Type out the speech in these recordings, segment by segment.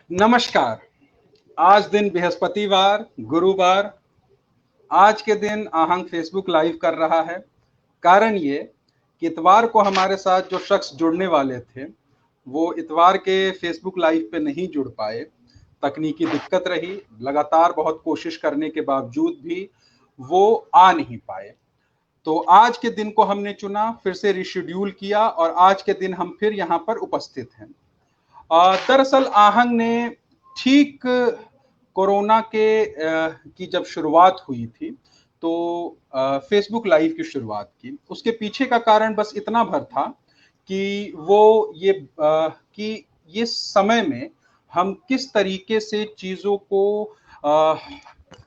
नमस्कार। आज दिन बृहस्पतिवार, गुरुवार। आज के दिन आहंग फेसबुक लाइव कर रहा है। कारण ये कि इतवार को हमारे साथ जो शख्स जुड़ने वाले थे, वो इतवार के फेसबुक लाइव पे नहीं जुड़ पाए। तकनीकी दिक्कत रही, लगातार बहुत कोशिश करने के बावजूद भी वो आ नहीं पाए। तो आज के दिन को हमने चुना, फिर से रिशेड्यूल किया और आज के दिन हम फिर यहाँ पर उपस्थित हैं। दरअसल आहंग ने ठीक कोरोना की जब शुरुआत हुई थी, तो फेसबुक लाइव की शुरुआत की। उसके पीछे का कारण बस इतना भर था कि ये समय में हम किस तरीके से चीज़ों को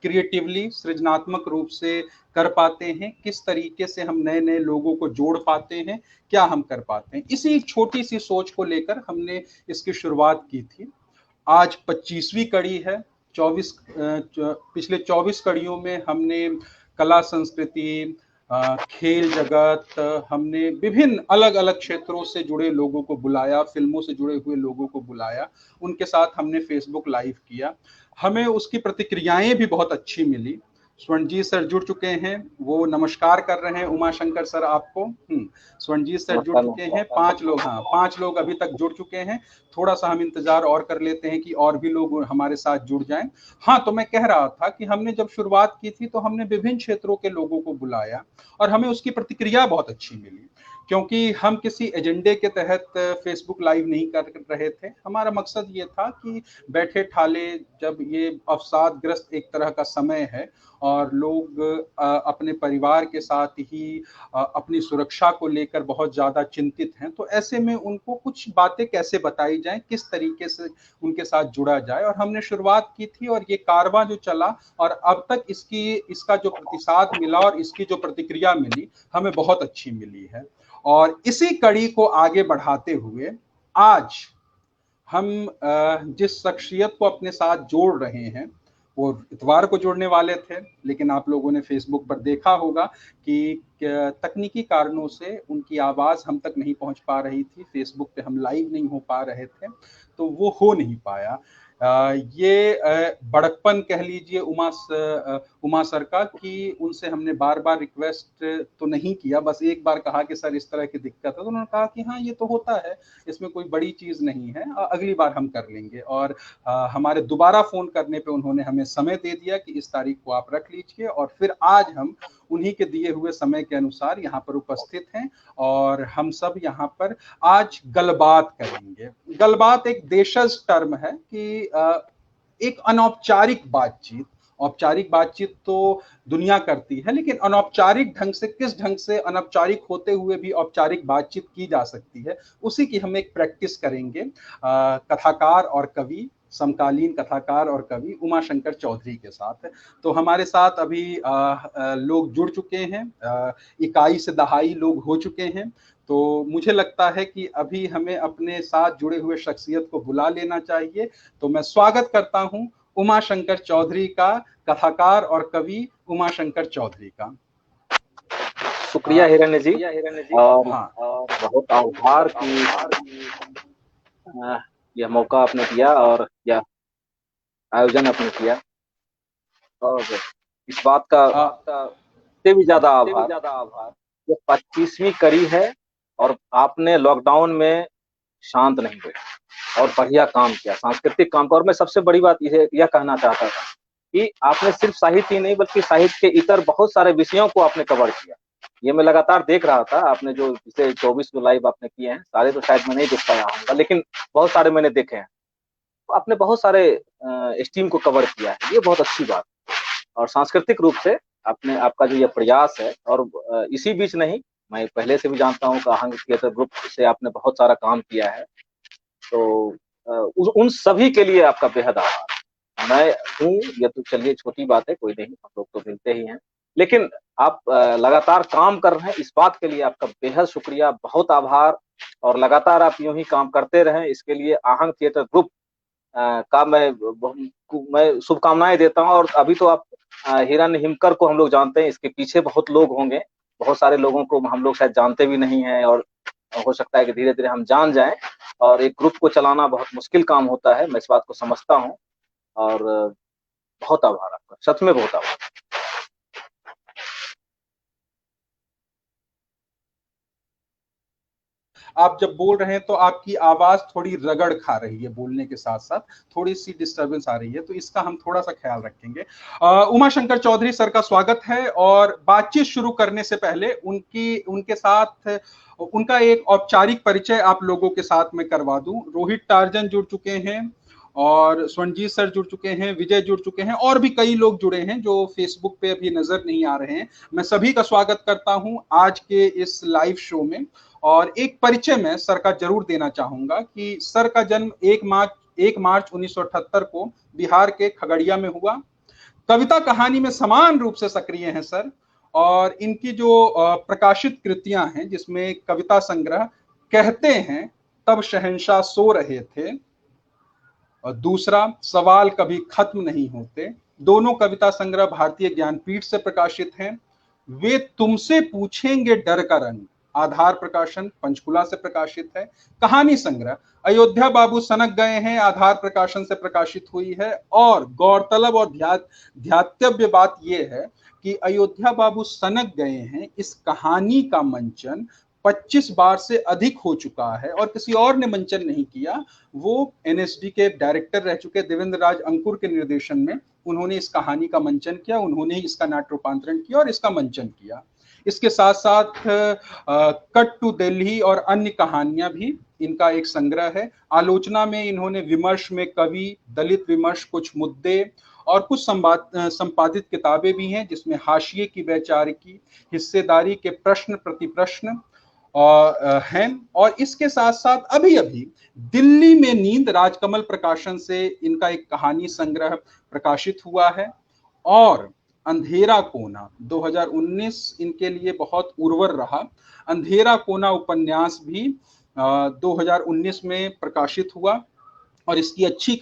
क्रिएटिवली, सृजनात्मक रूप से कर पाते हैं, किस तरीके से हम नए नए लोगों को जोड़ पाते हैं, क्या हम कर पाते हैं। इसी छोटी सी सोच को लेकर हमने इसकी शुरुआत की थी। आज 25वीं कड़ी है। पिछले 24 कड़ियों में हमने कला संस्कृति, खेल जगत, हमने विभिन्न अलग अलग क्षेत्रों से जुड़े लोगों को बुलाया, फिल्मों से जुड़े हुए लोगों को बुलाया, उनके साथ हमने फेसबुक लाइव किया। हमें उसकी प्रतिक्रियाएं भी बहुत अच्छी मिली। स्वर्णजीत सर जुड़ चुके हैं, वो नमस्कार कर रहे हैं। उमाशंकर सर आपको। स्वर्णजीत सर जुड़ चुके हैं। 5 लोग, हाँ 5 लोग अभी तक जुड़ चुके हैं। थोड़ा सा हम इंतजार और कर लेते हैं कि और भी लोग हमारे साथ जुड़ जाएं। हाँ, तो मैं कह रहा था कि हमने जब शुरुआत की थी तो हमने विभिन्न क्षेत्रों के लोगों को बुलाया और हमें उसकी प्रतिक्रिया बहुत अच्छी मिली, क्योंकि हम किसी एजेंडे के तहत फेसबुक लाइव नहीं कर रहे थे। हमारा मकसद ये था कि बैठे ठाले, जब ये अवसादग्रस्त एक तरह का समय है और लोग अपने परिवार के साथ ही अपनी सुरक्षा को लेकर बहुत ज़्यादा चिंतित हैं, तो ऐसे में उनको कुछ बातें कैसे बताई जाएं, किस तरीके से उनके साथ जुड़ा जाए। और हमने शुरुआत की थी और ये कारवां जो चला और अब तक इसका जो प्रतिसाद मिला और इसकी जो प्रतिक्रिया मिली, हमें बहुत अच्छी मिली है। और इसी कड़ी को आगे बढ़ाते हुए आज हम जिस शख्सियत को अपने साथ जोड़ रहे हैं, वो इतवार को जुड़ने वाले थे, लेकिन आप लोगों ने फेसबुक पर देखा होगा कि तकनीकी कारणों से उनकी आवाज़ हम तक नहीं पहुंच पा रही थी, फेसबुक पे हम लाइव नहीं हो पा रहे थे, तो वो हो नहीं पाया। ये बड़कपन कह लीजिए उमा सर का, कि उनसे हमने बार बार रिक्वेस्ट तो नहीं किया, बस एक बार कहा कि सर इस तरह की दिक्कत है, तो उन्होंने कहा कि हाँ ये तो होता है, इसमें कोई बड़ी चीज़ नहीं है, अगली बार हम कर लेंगे। और हमारे दोबारा फ़ोन करने पे उन्होंने हमें समय दे दिया कि इस तारीख को आप रख लीजिए, और फिर आज हम उन्हीं के दिए हुए समय के अनुसार यहाँ पर उपस्थित हैं और हम सब यहाँ पर आज गलबात करेंगे। गलबात एक देशज टर्म है कि एक अनौपचारिक बातचीत। औपचारिक बातचीत तो दुनिया करती है, लेकिन अनौपचारिक ढंग से, किस ढंग से अनौपचारिक होते हुए भी औपचारिक बातचीत की जा सकती है, उसी की हम एक प्रैक्टिस करेंगे। कथाकार और कवि, समकालीन कथाकार और कवि उमाशंकर चौधरी के साथ। तो हमारे साथ अभी लोग जुड़ चुके हैं, इकाई से दहाई लोग हो चुके हैं। तो मुझे लगता है कि अभी हमें अपने साथ जुड़े हुए शख्सियत को बुला लेना चाहिए। तो मैं स्वागत करता हूं उमाशंकर चौधरी का, कथाकार और कवि उमाशंकर चौधरी का। शुक्रिया हिरण्य जी। और हाँ, बहुत आभार कि यह मौका आपने दिया और यह आयोजन आपने किया, और इस बात का से भी ज्यादा आभार। ये 25वीं कड़ी है और आपने लॉकडाउन में शांत नहीं हुए और बढ़िया काम किया, सांस्कृतिक काम का। और मैं सबसे बड़ी बात यह कहना चाहता था कि आपने सिर्फ साहित्य ही नहीं बल्कि साहित्य के इतर बहुत सारे विषयों को आपने कवर किया। ये मैं लगातार देख रहा था, आपने जो पिछले 24 जो लाइव आपने किए हैं, सारे तो शायद मैं नहीं देख पाया होगा, लेकिन बहुत सारे मैंने देखे हैं। तो आपने बहुत सारे स्ट्रीम को कवर किया है, ये बहुत अच्छी बात। और सांस्कृतिक रूप से आपका जो ये प्रयास है, और इसी बीच नहीं, मैं पहले से भी जानता हूँ कि आहंग थिएटर ग्रुप से आपने बहुत सारा काम किया है, तो उन सभी के लिए आपका बेहद आभार। मैं हूँ, ये तो चलिए छोटी बात है, कोई नहीं, हम लोग तो मिलते ही हैं, लेकिन आप लगातार काम कर रहे हैं, इस बात के लिए आपका बेहद शुक्रिया, बहुत आभार। और लगातार आप यूं ही काम करते रहें, इसके लिए आहंग थिएटर ग्रुप का मैं शुभकामनाएं देता हूं। और अभी तो आप हिरण्य हिमकर को हम लोग जानते हैं, इसके पीछे बहुत लोग होंगे, बहुत सारे लोगों को हम लोग शायद जानते भी नहीं हैं, और हो सकता है कि धीरे धीरे हम जान जाएं। और एक ग्रुप को चलाना बहुत मुश्किल काम होता है, मैं इस बात को समझता हूँ। और बहुत आभार आपका, सच में बहुत आभार। आप जब बोल रहे हैं तो आपकी आवाज थोड़ी रगड़ खा रही है, बोलने के साथ साथ थोड़ी सी डिस्टरबेंस आ रही है, तो इसका हम थोड़ा सा ख्याल रखेंगे। उमा शंकर चौधरी सर का स्वागत है, और बातचीत शुरू करने से पहले उनके साथ उनका एक औपचारिक परिचय आप लोगों के साथ में करवा दूं। रोहित टार्जन जुड़ चुके हैं, और स्वर्णजीत सर जुड़ चुके हैं, विजय जुड़ चुके हैं, और भी कई लोग जुड़े हैं जो फेसबुक पे अभी नजर नहीं आ रहे हैं। मैं सभी का स्वागत करता हूं आज के इस लाइव शो में। और एक परिचय मैं सर का जरूर देना चाहूंगा कि सर का जन्म 1 मार्च 1978 को बिहार के खगड़िया में हुआ। कविता कहानी में समान रूप से सक्रिय हैं सर, और इनकी जो प्रकाशित कृतियां हैं, जिसमें कविता संग्रह कहते हैं तब शहंशाह सो रहे थे, और दूसरा सवाल कभी खत्म नहीं होते, दोनों कविता संग्रह भारतीय ज्ञानपीठ से प्रकाशित हैं। वे तुमसे पूछेंगे डर का रंग आधार प्रकाशन पंचकुला से प्रकाशित है। कहानी संग्रह अयोध्या बाबू सनक गए हैं आधार प्रकाशन से प्रकाशित हुई है। और गौरतलब और ध्यातव्य बात यह है कि अयोध्या बाबू सनक गए हैं इस कहानी का मंचन 25 बार से अधिक हो चुका है, और किसी और ने मंचन नहीं किया। वो एनएसडी के डायरेक्टर रह चुके देवेंद्र राज अंकुर के निर्देशन में उन्होंने इस कहानी का मंचन किया, उन्होंने इसका नाट्य रूपांतरण किया और इसका मंचन किया। इसके साथ साथ कट टू दिल्ली और अन्य कहानियां भी इनका एक संग्रह है। आलोचना में इन्होंने विमर्श में कवि, दलित विमर्श, कुछ मुद्दे और कुछ संपादित किताबें भी हैं, जिसमें हाशिए की वैचारिकी, हिस्सेदारी के प्रश्न प्रतिप्रश्न हैं। और इसके साथ साथ अभी अभी दिल्ली में नींद राजकमल प्रकाशन से इनका एक कहानी संग्रह प्रकाशित हुआ है। और अंधेरा कोना 2019 इनके लिए बहुत उर्वर रहा। अंधेरा कोना उपन्यास भी 2019 में प्रकाशित हुआ, और इसकी अच्छी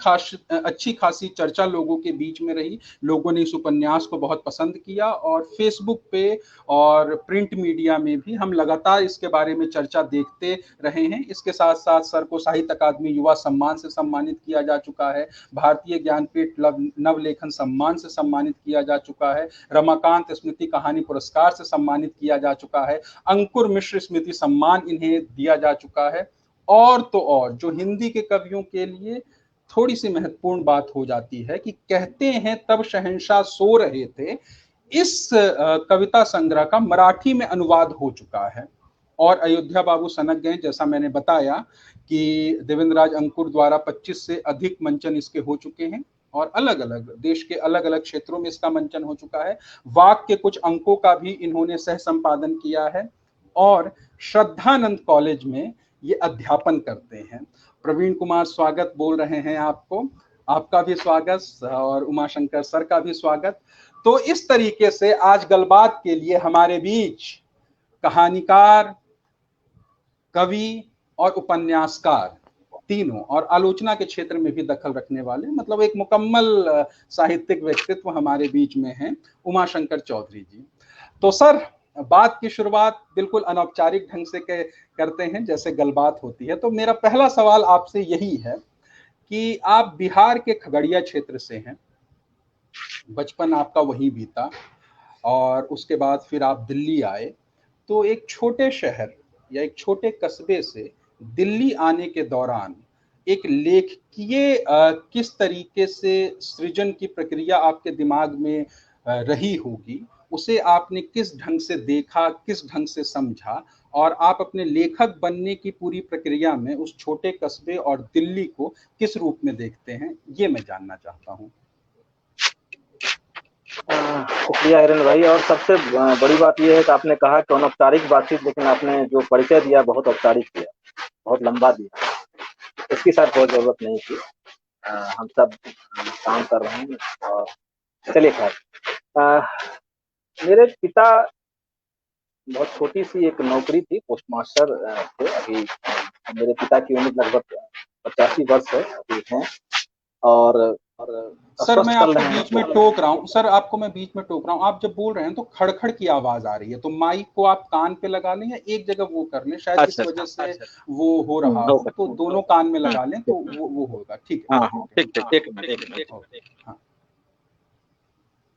खासी चर्चा लोगों के बीच में रही। लोगों ने इस उपन्यास को बहुत पसंद किया, और फेसबुक पे और प्रिंट मीडिया में भी हम लगातार इसके बारे में चर्चा देखते रहे हैं। इसके साथ साथ सर को साहित्य अकादमी युवा सम्मान से सम्मानित किया जा चुका है, भारतीय ज्ञानपीठ नवलेखन सम्मान से सम्मानित किया जा चुका है, रमाकांत स्मृति कहानी पुरस्कार से सम्मानित किया जा चुका है, अंकुर मिश्र स्मृति सम्मान इन्हें दिया जा चुका है। और तो और जो हिंदी के कवियों के लिए थोड़ी सी महत्वपूर्ण बात हो जाती है कि कहते हैं तब शहंशाह सो रहे थे, इस कविता संग्रह का मराठी में अनुवाद हो चुका है। और अयोध्या बाबू सनक गए, जैसा मैंने बताया कि देवेंद्र राज अंकुर द्वारा 25 से अधिक मंचन इसके हो चुके हैं, और अलग अलग देश के अलग अलग क्षेत्रों में इसका मंचन हो चुका है। वाक के कुछ अंकों का भी इन्होंने सह संपादन किया है, और श्रद्धानंद कॉलेज में ये अध्यापन करते हैं। प्रवीण कुमार स्वागत बोल रहे हैं आपको, आपका भी स्वागत, और उमाशंकर सर का भी स्वागत। तो इस तरीके से आज गलबात के लिए हमारे बीच कहानीकार, कवि और उपन्यासकार तीनों, और आलोचना के क्षेत्र में भी दखल रखने वाले, मतलब एक मुकम्मल साहित्यिक व्यक्तित्व हमारे बीच में हैं, उमाशंकर चौधरी जी। तो सर, बात की शुरुआत बिल्कुल अनौपचारिक ढंग से करते हैं, जैसे गलबात होती है। तो मेरा पहला सवाल आपसे यही है कि आप बिहार के खगड़िया क्षेत्र से हैं, बचपन आपका वहीं बीता, और उसके बाद फिर आप दिल्ली आए। तो एक छोटे शहर या एक छोटे कस्बे से दिल्ली आने के दौरान एक लेखकीय किस तरीके से सृजन की प्रक्रिया आपके दिमाग में रही होगी, उसे आपने किस ढंग से देखा, किस ढंग से समझा, और आप अपने लेखक बनने की पूरी प्रक्रिया में उस छोटे कस्बे और दिल्ली को किस रूप में देखते हैं, ये मैं जानना चाहता हूँ। शुक्रिया हिरेन भाई। और सबसे बड़ी बात यह है कि आपने कहा कि अनौपचारिक बातचीत, लेकिन आपने जो परिचय दिया बहुत औपचारिक दिया, बहुत लंबा दिया। इसकी शायद बहुत जरूरत नहीं थी। हम सब काम कर रहे हैं, और चलिए खैर। मेरे पिता, बहुत छोटी सी एक नौकरी थी, पोस्टमास्टर थे। अभी मेरे पिता की उम्र लगभग 85 वर्ष है अभी हैं, और और सर अस्वस्थ मैं चल आपको रहे हैं बीच में टोक रहा हूँ, सर आपको मैं बीच में टोक रहा हूँ। आप जब बोल रहे हैं तो खड़खड़ की आवाज आ रही है, तो माइक को आप कान पे लगा लें या एक जगह वो कर लें, शायद इस अच्छा वजह अच्छा। से वो हो रहा हो हो, तो सकता है। दोनों कान में लगा लें तो ठीक है। वो होगा। ठीक है, हाँ ठीक है, हाँ, ठीक ठीक ठीक, एक है, मिनट एक मिनट। ओके, हाँ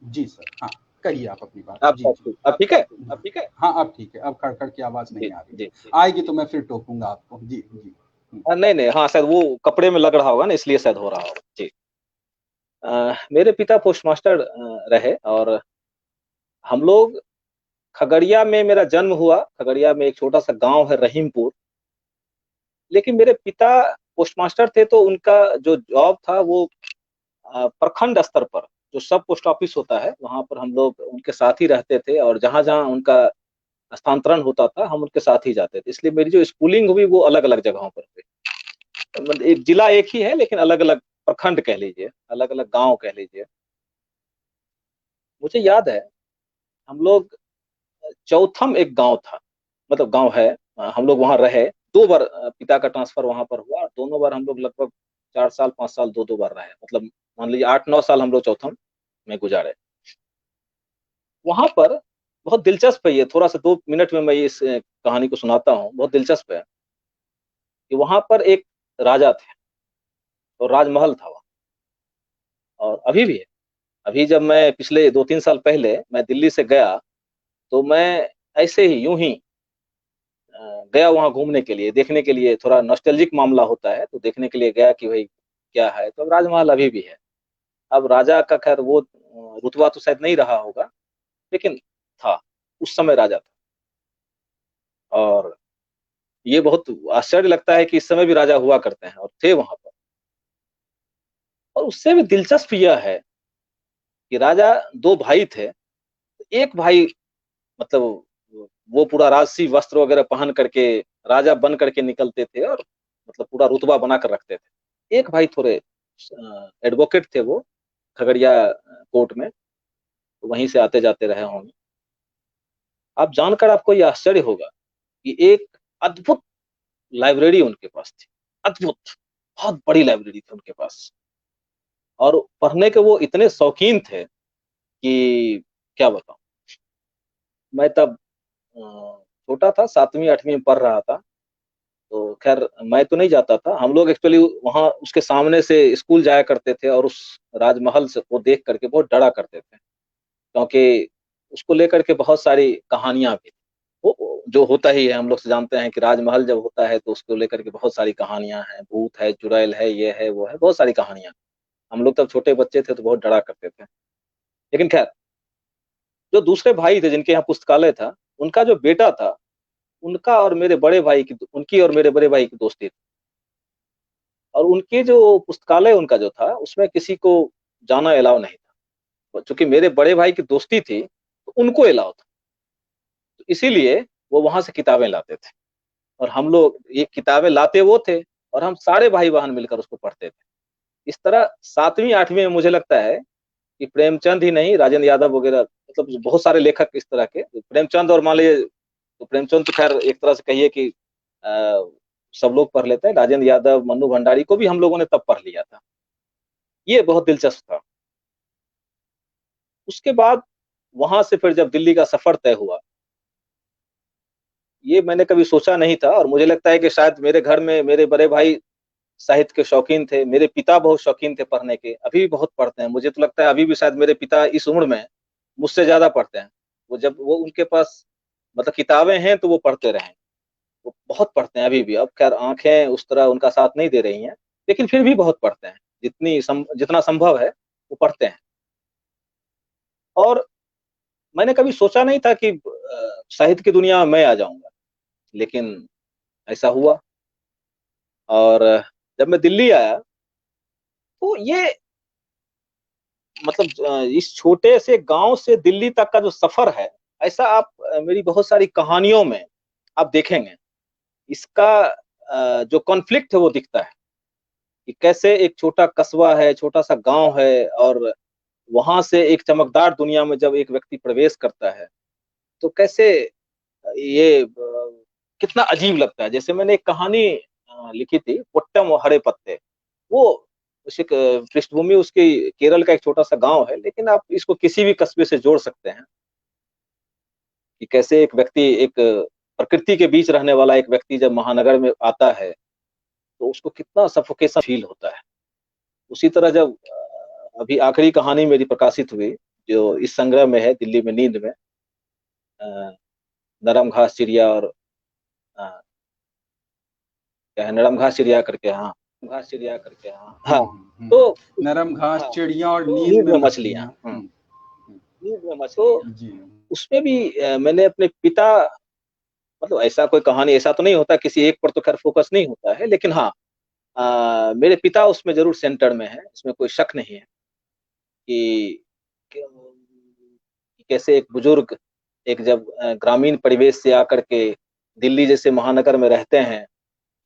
जी सर, हाँ कहिए आप अपनी बात। अब जी जी, अब ठीक है। अब ठीक है, हाँ अब ठीक है, अब खड़खड़ की आवाज जी नहीं आ रही है। जी। आएगी तो मैं फिर टोकूंगा आपको। जी जी। नहीं नहीं, हाँ शायद वो कपड़े में लग रहा होगा ना, इसलिए शायद हो रहा होगा जी। मेरे पिता पोस्टमास्टर रहे, और हम लोग खगड़िया में, मेरा जन्म हुआ खगड़िया में, एक छोटा सा गांव है रहीमपुर। लेकिन मेरे पिता पोस्टमास्टर थे, तो उनका जो जॉब था वो प्रखंड स्तर पर, जो सब पोस्ट ऑफिस होता है वहां पर हम लोग उनके साथ ही रहते थे, और जहां जहां उनका स्थानांतरण होता था हम उनके साथ ही जाते थे। इसलिए मेरी जो स्कूलिंग हुई वो अलग अलग जगहों पर हुई। मतलब एक जिला एक ही है, लेकिन अलग अलग प्रखंड कह लीजिए, अलग अलग गांव कह लीजिए। मुझे याद है, हम लोग चौथम एक गांव था, मतलब गांव है, हम लोग वहां रहे। दो बार पिता का ट्रांसफर वहां पर हुआ, और दोनों बार हम लोग लगभग 4 साल 5 साल दो दो बार रहे, मतलब मान लीजिए 8 9 साल हम लोग चौथम में गुजारे। वहां पर बहुत दिलचस्प है, ये थोड़ा सा 2 मिनट में मैं इस कहानी को सुनाता हूँ, बहुत दिलचस्प है कि वहां पर एक राजा थे, और राजमहल था वहाँ, और अभी भी है। अभी जब मैं पिछले 2 3 साल पहले मैं दिल्ली से गया, तो मैं ऐसे ही यूं ही गया वहां घूमने के लिए, देखने के लिए, थोड़ा नॉस्टैल्जिक मामला होता है तो देखने के लिए गया कि भाई क्या है। तो अब राजमहल अभी भी है। अब राजा का खैर वो रुतबा तो शायद नहीं रहा होगा, लेकिन था, उस समय राजा था। और ये बहुत आश्चर्य लगता है कि इस समय भी राजा हुआ करते हैं और थे वहां पर। और उससे भी दिलचस्प यह है कि राजा दो भाई थे। एक भाई, मतलब वो पूरा राजसी वस्त्र वगैरह पहन करके राजा बन करके निकलते थे, और मतलब पूरा रुतबा बना कर रखते थे। एक भाई थोड़े एडवोकेट थे, वो खगड़िया कोर्ट में, तो वहीं से आते जाते रहे होंगे। आप जानकर आपको ये आश्चर्य होगा कि एक अद्भुत लाइब्रेरी उनके पास थी, अद्भुत, बहुत बड़ी लाइब्रेरी थी उनके पास। और पढ़ने के वो इतने शौकीन थे कि क्या बताऊं। मैं तब छोटा था, 7वीं 8वीं में पढ़ रहा था। तो खैर मैं तो नहीं जाता था, हम लोग एक्चुअली वहाँ उसके सामने से स्कूल जाया करते थे, और उस राजमहल से को देख करके बहुत डरा करते थे, क्योंकि उसको लेकर के बहुत सारी कहानियां भी, वो जो होता ही है, हम लोग से जानते हैं कि राजमहल जब होता है तो उसको लेकर के बहुत सारी कहानियां हैं, भूत है, चुड़ैल है, ये है वो है, बहुत सारी कहानियां। हम लोग तब छोटे बच्चे थे तो बहुत डरा करते थे। लेकिन खैर, जो दूसरे भाई थे जिनके यहाँ पुस्तकालय था, उनका जो बेटा था, उनका और मेरे बड़े भाई की, उनकी और मेरे बड़े भाई की दोस्ती थी। और उनके जो पुस्तकालय उनका जो था, उसमें किसी को जाना अलाउ नहीं था। चूंकि मेरे बड़े भाई की दोस्ती थी, तो उनको अलाउ था, तो इसीलिए वो वहां से किताबें लाते थे। और हम लोग ये किताबें लाते वो थे, और हम सारे भाई बहन मिलकर उसको पढ़ते थे। इस तरह 7वीं 8वीं में मुझे लगता है कि प्रेमचंद ही नहीं, राजेंद्र यादव वगैरह, मतलब बहुत सारे लेखक इस तरह के, प्रेमचंद और मान लीजिए, तो प्रेमचंद तो खैर एक तरह से कहिए कि अ, सब लोग पढ़ लेते हैं, राजेंद्र यादव, मन्नू भंडारी को भी हम लोगों ने तब पढ़ लिया था। ये बहुत दिलचस्प था। उसके बाद वहां से फिर जब दिल्ली का सफर तय हुआ, ये मैंने कभी सोचा नहीं था, और मुझे लगता है कि शायद मेरे घर में मेरे बड़े भाई साहित्य के शौकीन थे, मेरे पिता बहुत शौकीन थे पढ़ने के, अभी भी बहुत पढ़ते हैं। मुझे तो लगता है अभी भी शायद मेरे पिता इस उम्र में मुझसे ज्यादा पढ़ते हैं। वो जब वो उनके पास मतलब किताबें हैं तो वो पढ़ते रहे, वो बहुत पढ़ते हैं अभी भी। अब खैर आंखें उस तरह उनका साथ नहीं दे रही हैं, लेकिन फिर भी बहुत पढ़ते हैं, जितना संभव है वो पढ़ते हैं। और मैंने कभी सोचा नहीं था कि साहित्य की दुनिया में मैं आ जाऊंगा, लेकिन ऐसा हुआ। और जब मैं दिल्ली आया, तो ये मतलब इस छोटे से गांव से दिल्ली तक का जो सफर है, ऐसा आप मेरी बहुत सारी कहानियों में आप देखेंगे। इसका जो कॉन्फ्लिक्ट है वो दिखता है, कि कैसे एक छोटा कस्बा है, छोटा सा गांव है, और वहां से एक चमकदार दुनिया में जब एक व्यक्ति प्रवेश करता है, तो कैसे ये कितना अजीब लगता है। जैसे मैंने एक कहानी लिखी थी, पुट्टम और हरे पत्ते। वो उसी पृष्ठभूमि उसकी केरल का एक छोटा सा गांव है, लेकिन आप इसको किसी भी कस्बे से जोड़ सकते हैं कि कैसे एक व्यक्ति, एक प्रकृति के बीच रहने वाला एक व्यक्ति जब महानगर में आता है तो उसको कितना सफोकेशन फील होता है। उसी तरह जब अभी आखिरी कहानी मेरी प्रकाशित हुई जो इस संग्रह में है, दिल्ली में नींद में, नरम घास चिड़िया और क्या है, नरम घास चिड़िया करके, हाँ घास चिड़िया करके, हाँ तो नरम घास चिड़िया और नींद में मछलियां, नींद में मछलियां, तो उसमें भी मैंने अपने पिता, मतलब ऐसा कोई कहानी ऐसा तो नहीं होता, किसी एक पर तो खैर फोकस नहीं होता है, लेकिन हाँ मेरे पिता उसमें जरूर सेंटर में है, इसमें कोई शक नहीं है कि कैसे एक बुजुर्ग एक जब ग्रामीण परिवेश से आकर के दिल्ली जैसे महानगर में रहते हैं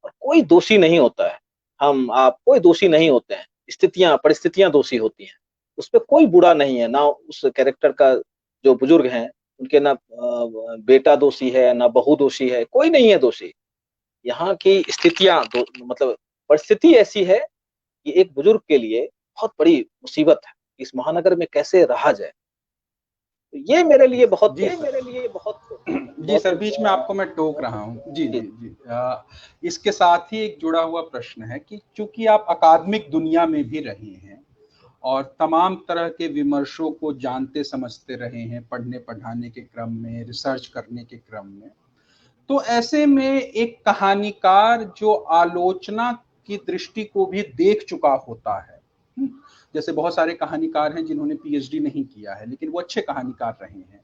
और कोई दोषी नहीं होता है, हम आप कोई दोषी नहीं होते हैं, स्थितियां परिस्थितियां दोषी होती हैं, उस पर कोई बुरा नहीं है, ना उस कैरेक्टर का जो बुजुर्ग हैं उनके ना बेटा दोषी है ना बहू दोषी है, कोई नहीं है दोषी। यहाँ की स्थितियां मतलब परिस्थिति ऐसी है कि एक बुजुर्ग के लिए बहुत बड़ी मुसीबत है, इस महानगर में कैसे रहा जाए। तो ये मेरे लिए बहुत जी सर, बीच में आपको मैं टोक रहा हूँ। जी जी जी इसके साथ ही एक जुड़ा हुआ प्रश्न है कि चूंकि आप अकादमिक दुनिया में भी रहे हैं और तमाम तरह के विमर्शों को जानते समझते रहे हैं, पढ़ने पढ़ाने के क्रम में, रिसर्च करने के क्रम में, तो ऐसे में एक कहानीकार जो आलोचना की दृष्टि को भी देख चुका होता है, जैसे बहुत सारे कहानीकार हैं जिन्होंने पीएचडी नहीं किया है लेकिन वो अच्छे कहानीकार रहे हैं,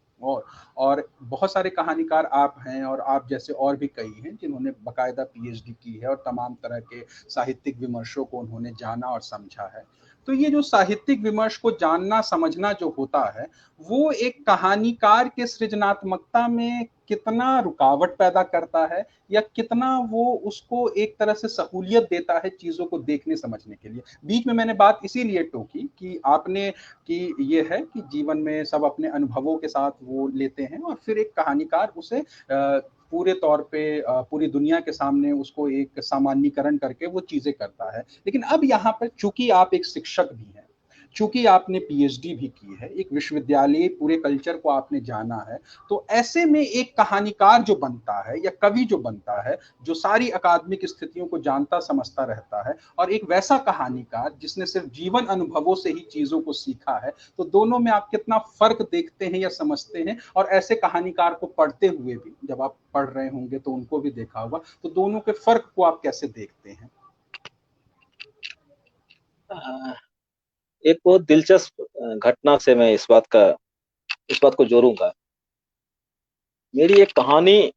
और बहुत सारे कहानीकार आप हैं और आप जैसे और भी कई हैं जिन्होंने बाकायदा पीएचडी की है और तमाम तरह के साहित्यिक विमर्शों को उन्होंने जाना और समझा है। तो ये जो साहित्यिक विमर्श को जानना समझना जो होता है वो एक कहानीकार के सृजनात्मकता में कितना रुकावट पैदा करता है या कितना वो उसको एक तरह से सहूलियत देता है चीजों को देखने समझने के लिए। बीच में मैंने बात इसीलिए टोकी कि आपने कि ये है कि जीवन में सब अपने अनुभवों के साथ वो लेते हैं और फिर एक कहानीकार उसे पूरे तौर पे पूरी दुनिया के सामने उसको एक सामान्यीकरण करके वो चीजें करता है। लेकिन अब यहाँ पर चूंकि आप एक शिक्षक भी हैं, चूंकि आपने पीएचडी भी की है, एक विश्वविद्यालय पूरे कल्चर को आपने जाना है, तो ऐसे में एक कहानीकार जो बनता है या कवि जो बनता है जो सारी अकादमिक स्थितियों को जानता समझता रहता है और एक वैसा कहानीकार जिसने सिर्फ जीवन अनुभवों से ही चीजों को सीखा है, तो दोनों में आप कितना फर्क देखते हैं या समझते हैं? और ऐसे कहानीकार को पढ़ते हुए भी जब आप पढ़ रहे होंगे तो उनको भी देखा होगा, तो दोनों के फर्क को आप कैसे देखते हैं? एक बहुत दिलचस्प घटना से मैं इस बात को जोड़ूंगा। मेरी एक कहानी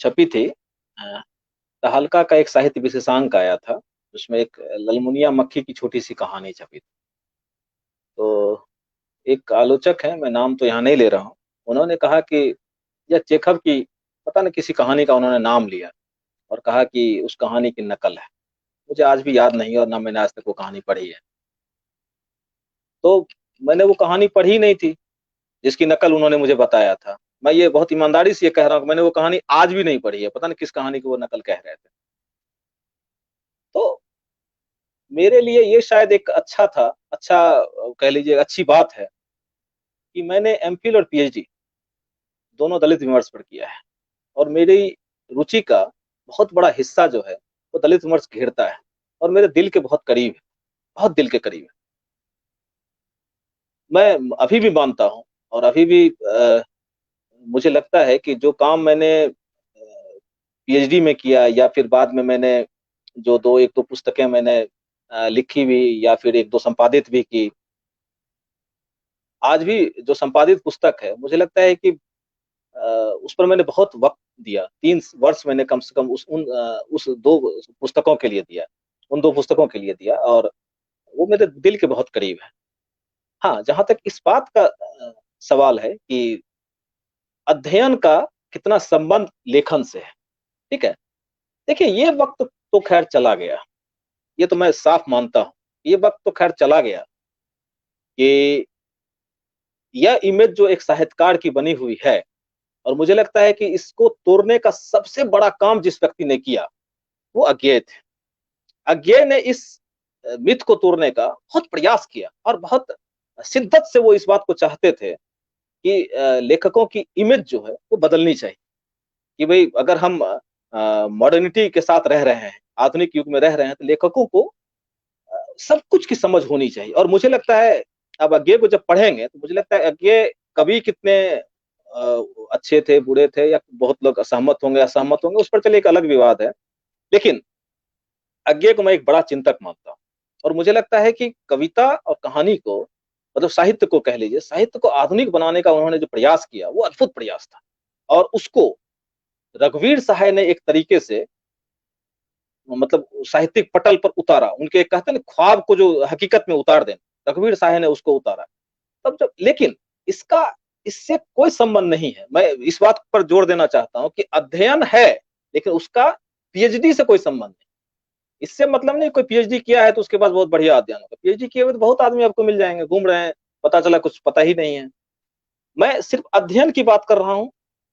छपी थी, तहलका का एक साहित्य विशेषांक आया था, उसमें एक ललमुनिया मक्खी की छोटी सी कहानी छपी थी। तो एक आलोचक है, मैं नाम तो यहाँ नहीं ले रहा हूँ, उन्होंने कहा कि यह चेखव की पता नहीं किसी कहानी का उन्होंने नाम लिया और कहा कि उस कहानी की नकल है। मुझे आज भी याद नहीं और ना मैंने आज तक वो कहानी पढ़ी है। तो मैंने वो कहानी पढ़ी नहीं थी जिसकी नकल उन्होंने मुझे बताया था। मैं ये बहुत ईमानदारी से ये कह रहा हूँ कि मैंने वो कहानी आज भी नहीं पढ़ी है, पता नहीं किस कहानी की वो नकल कह रहे थे। तो मेरे लिए ये शायद एक अच्छा कह लीजिए अच्छी बात है कि मैंने एमफिल और पीएचडी दोनों दलित विमर्श पर किया है और मेरी रुचि का बहुत बड़ा हिस्सा जो है वो दलित विमर्श घेरता है और मेरे दिल के बहुत करीब है, बहुत दिल के करीब है। मैं अभी भी मानता हूँ और अभी भी मुझे लगता है कि जो काम मैंने पीएचडी में किया या फिर बाद में मैंने जो एक दो पुस्तकें मैंने लिखी भी या फिर एक दो संपादित भी की, आज भी जो संपादित पुस्तक है मुझे लगता है कि उस पर मैंने बहुत वक्त दिया। 3 वर्ष मैंने कम से कम उस 2 पुस्तकों के लिए दिया, उन 2 पुस्तकों के लिए दिया और वो मेरे दिल के बहुत करीब है। हाँ, जहाँ तक इस बात का सवाल है कि अध्ययन का कितना संबंध लेखन से है, ठीक है। देखिए ये वक्त तो खैर चला गया, ये तो मैं साफ मानता हूँ, ये वक्त तो खैर चला गया कि यह इमेज जो एक साहित्यकार की बनी हुई है और मुझे लगता है कि इसको तोड़ने का सबसे बड़ा काम जिस व्यक्ति ने किया वो अज्ञेय थे। अज्ञेय ने इस मिथ को तोड़ने का बहुत प्रयास किया और बहुत शिद्दत से वो इस बात को चाहते थे कि लेखकों की इमेज जो है वो बदलनी चाहिए, कि भाई अगर हम मॉडर्निटी के साथ रह रहे हैं, आधुनिक युग में रह रहे हैं, तो लेखकों को सब कुछ की समझ होनी चाहिए। और मुझे लगता है अब अज्ञे को जब पढ़ेंगे तो मुझे लगता है अज्ञे कवि कितने अच्छे थे, बुरे थे, या बहुत लोग असहमत होंगे, असहमत होंगे, उस पर चलिए एक अलग विवाद है। लेकिन अज्ञे को मैं एक बड़ा चिंतक मानता हूँ और मुझे लगता है कि कविता और कहानी को, मतलब साहित्य को कह लीजिए, साहित्य को आधुनिक बनाने का उन्होंने जो प्रयास किया वो अद्भुत प्रयास था। और उसको रघुवीर सहाय ने एक तरीके से, मतलब साहित्यिक पटल पर उतारा। उनके कहते हैं ना, ख्वाब को जो हकीकत में उतार देना, रघुवीर सहाय ने उसको उतारा। तब जब, लेकिन इसका इससे कोई संबंध नहीं है। मैं इस बात पर जोर देना चाहता हूं कि अध्ययन है, लेकिन उसका पीएचडी से कोई संबंध नहीं। इससे मतलब नहीं कोई पीएचडी किया है तो उसके बाद बहुत बढ़िया अध्ययन होगा। पीएचडी किए हुए तो बहुत आदमी आपको मिल जाएंगे, घूम रहे हैं, पता चला कुछ पता ही नहीं है। मैं सिर्फ अध्ययन की बात कर रहा हूं,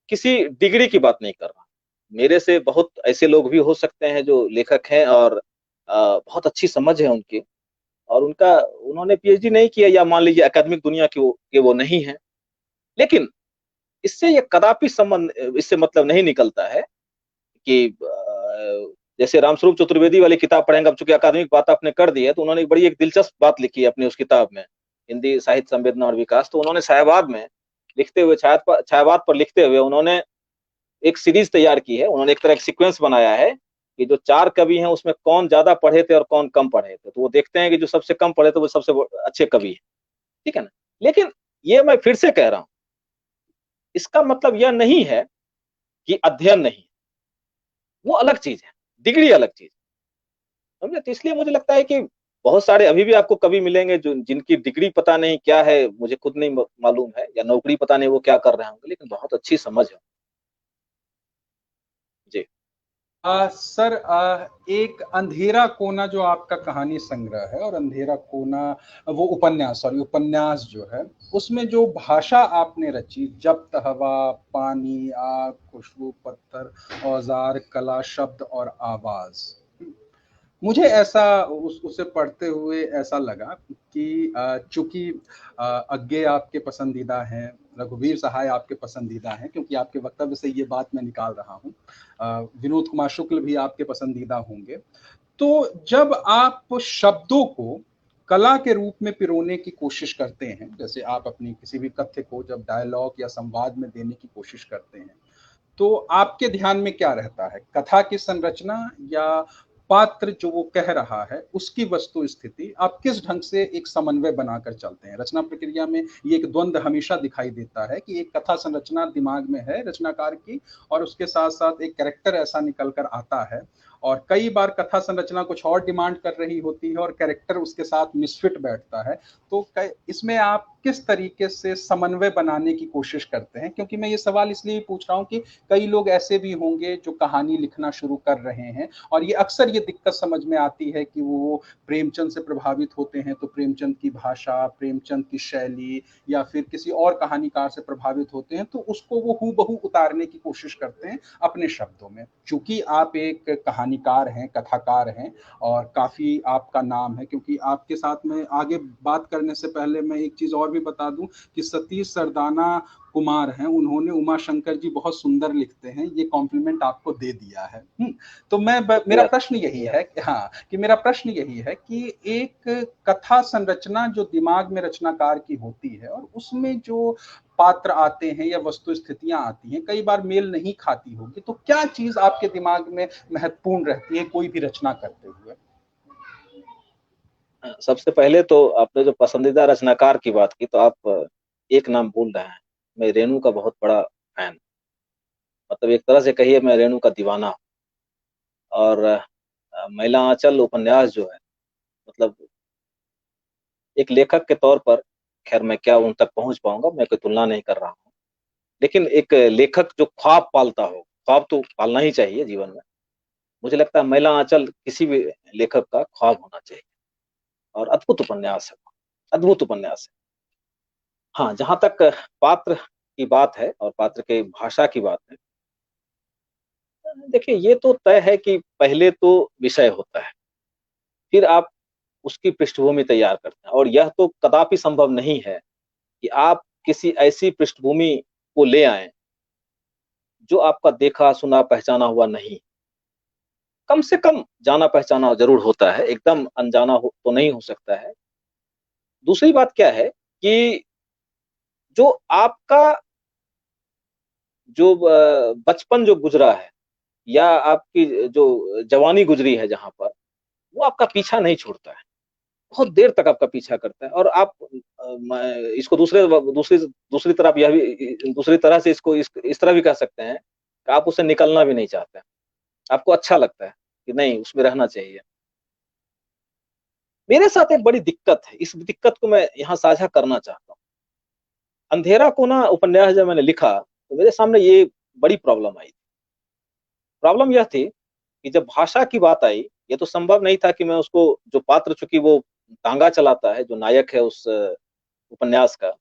किसी डिग्री की बात नहीं कर रहा। मेरे से बहुत ऐसे लोग भी हो सकते हैं जो लेखक हैं और बहुत अच्छी समझ है उनकी, और उनका उन्होंने पीएचडी नहीं किया, या मान लीजिए एकेडमिक दुनिया के वो नहीं है, लेकिन इससे ये कदापि संबंध, इससे मतलब नहीं निकलता है कि जैसे रामस्वरूप चतुर्वेदी वाली किताब पढ़ेंगे। अब चूंकि अकादमिक बात आपने कर दी है, तो उन्होंने एक बड़ी एक दिलचस्प बात लिखी है अपनी उस किताब में, हिंदी साहित्य संवेदना और विकास। तो उन्होंने छायावाद में लिखते हुए, छायावाद पर लिखते हुए उन्होंने एक सीरीज तैयार की है। उन्होंने एक तरह का सीक्वेंस बनाया है कि जो 4 कवि हैं उसमें कौन ज्यादा पढ़े थे और कौन कम पढ़े थे। तो वो देखते हैं कि जो सबसे कम पढ़े थे वो सबसे अच्छे कवि हैं, ठीक है ना। लेकिन ये मैं फिर से कह रहा हूं, इसका मतलब यह नहीं है कि अध्ययन नहीं, वो अलग चीज है, डिग्री अलग चीज, समझे। तो इसलिए मुझे लगता है कि बहुत सारे अभी भी आपको कवि मिलेंगे जो जिनकी डिग्री पता नहीं क्या है, मुझे खुद नहीं मालूम है, या नौकरी पता नहीं वो क्या कर रहे होंगे, लेकिन बहुत अच्छी समझ है जी। सर, एक अंधेरा कोना जो आपका कहानी संग्रह है, और अंधेरा कोना वो उपन्यास, सॉरी उपन्यास जो है, उसमें जो भाषा आपने रची, जब्त हवा, पानी, आग, खुशबू, पत्थर, औजार, कला, शब्द और आवाज, मुझे ऐसा उसे पढ़ते हुए ऐसा लगा कि चूंकि अज्ञे आपके पसंदीदा हैं, रघुवीर सहाय आपके पसंदीदा हैं, क्योंकि आपके वक्तव्य से ये बात मैं निकाल रहा हूँ, विनोद कुमार शुक्ल भी आपके पसंदीदा होंगे। तो जब आप शब्दों को कला के रूप में पिरोने की कोशिश करते हैं, जैसे आप अपनी किसी भी कथ्य को जब डायलॉग या संवाद में देने की कोशिश करते हैं, तो आपके ध्यान में क्या रहता है? कथा की संरचना, या पात्र जो वो कह रहा है उसकी वस्तु स्थिति? आप किस ढंग से एक समन्वय बनाकर चलते हैं? रचना प्रक्रिया में ये एक द्वंद्व हमेशा दिखाई देता है कि एक कथा संरचना दिमाग में है रचनाकार की, और उसके साथ साथ एक कैरेक्टर ऐसा निकल कर आता है, और कई बार कथा संरचना कुछ और डिमांड कर रही होती है और कैरेक्टर उसके साथ मिसफिट बैठता है। तो इसमें आप किस तरीके से समन्वय बनाने की कोशिश करते हैं? क्योंकि मैं ये सवाल इसलिए पूछ रहा हूँ कि कई लोग ऐसे भी होंगे जो कहानी लिखना शुरू कर रहे हैं, और ये अक्सर ये दिक्कत समझ में आती है कि वो प्रेमचंद से प्रभावित होते हैं, तो प्रेमचंद की भाषा, प्रेमचंद की शैली, या फिर किसी और कहानीकार से प्रभावित होते हैं, तो उसको वो हूबहू उतारने की कोशिश करते हैं अपने शब्दों में। चूंकि आप एक कहानीकार हैं, कथाकार हैं, और काफी आपका नाम है, क्योंकि आपके साथ में आगे बात करने से पहले मैं एक चीज और भी बता दूं कि सतीश सरदाना कुमार हैं, उन्होंने उमा शंकर जी बहुत सुंदर लिखते हैं, ये कॉम्प्लीमेंट आपको दे दिया है। तो मेरा प्रश्न यही है कि हाँ, कि मेरा प्रश्न यही है कि एक कथा संरचना जो दिमाग में रचनाकार की होती है, और उसमें जो पात्र आते हैं या वस्तु स्थितियां आती हैं, कई बार मेल नहीं खाती होगी, तो क्या चीज आपके दिमाग में महत्वपूर्ण रहती है कोई भी रचना करते हुए? सबसे पहले तो आपने जो पसंदीदा रचनाकार की बात की, तो आप एक नाम भूल रहे हैं। मैं रेणु का बहुत बड़ा फैन, मतलब एक तरह से कहिए मैं रेणु का दीवाना हूं। और महिला आंचल उपन्यास जो है, मतलब एक लेखक के तौर पर, खैर मैं क्या उन तक पहुंच पाऊंगा, मैं कोई तुलना नहीं कर रहा हूँ, लेकिन एक लेखक जो ख्वाब पालता हो, ख्वाब तो पालना ही चाहिए जीवन में, मुझे लगता है महिला आंचल किसी भी लेखक का ख्वाब होना चाहिए। और अद्भुत उपन्यास है, अद्भुत उपन्यास है। हाँ, जहां तक पात्र की बात है और पात्र के भाषा की बात है, देखिए ये तो तय है कि पहले तो विषय होता है, फिर आप उसकी पृष्ठभूमि तैयार करते हैं। और यह तो कदापि संभव नहीं है कि आप किसी ऐसी पृष्ठभूमि को ले आएं जो आपका देखा सुना पहचाना हुआ नहीं। कम से कम जाना पहचाना जरूर होता है, एकदम अनजाना हो तो नहीं हो सकता है। दूसरी बात क्या है कि जो आपका जो बचपन जो गुजरा है या आपकी जो जवानी गुजरी है जहाँ पर, वो आपका पीछा नहीं छोड़ता है। बहुत देर तक आपका पीछा करता है और आप इसको दूसरी तरफ यह भी दूसरी तरह से इसको इस तरह भी कह सकते हैं कि आप उससे निकलना भी नहीं चाहते हैं। आपको अच्छा लगता है कि नहीं, उसमें रहना चाहिए। मेरे साथ एक बड़ी दिक्कत है, इस दिक्कत को मैं यहाँ साझा करना चाहता हूँ। अंधेरा कोना उपन्यास जब मैंने लिखा तो मेरे सामने ये बड़ी प्रॉब्लम आई। प्रॉब्लम यह थी कि जब भाषा की बात आई, ये तो संभव नहीं था कि मैं उसको, जो पात्र चूंकि वो तांगा चलाता है, जो नायक है उस उपन्यास का,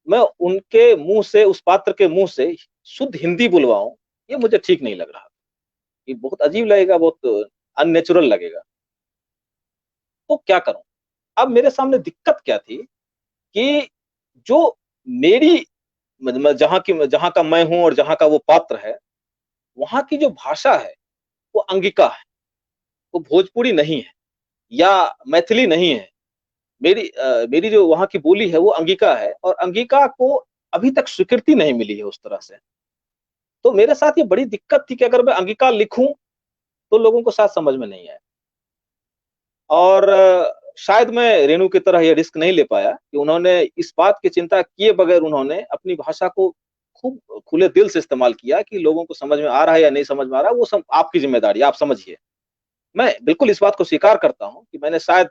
मैं उनके मुंह से, उस पात्र के मुंह से शुद्ध हिंदी बुलवाऊं, ये मुझे ठीक नहीं लग रहा। ये बहुत अजीब लगेगा, बहुत अननेचुरल लगेगा। तो क्या करूं? अब मेरे सामने दिक्कत क्या थी कि जो मेरी जहां का मैं हूं और जहां का वो पात्र है, वहां की जो भाषा है वो अंगिका है, वो भोजपुरी नहीं है या मैथिली नहीं है। मेरी जो वहां की बोली है वो अंगिका है, और अंगिका को अभी तक स्वीकृति नहीं मिली है उस तरह से। तो मेरे साथ ये बड़ी दिक्कत थी कि अगर मैं अंगिका लिखूं तो लोगों को शायद समझ में नहीं आए। और शायद मैं रेणु की तरह ये रिस्क नहीं ले पाया कि उन्होंने इस बात की चिंता किए बगैर उन्होंने अपनी भाषा को खूब खुले दिल से इस्तेमाल किया कि लोगों को समझ में आ रहा है या नहीं समझ में आ रहा है, वो सब आपकी जिम्मेदारी, आप समझिए। मैं बिल्कुल इस बात को स्वीकार करता हूँ कि मैंने शायद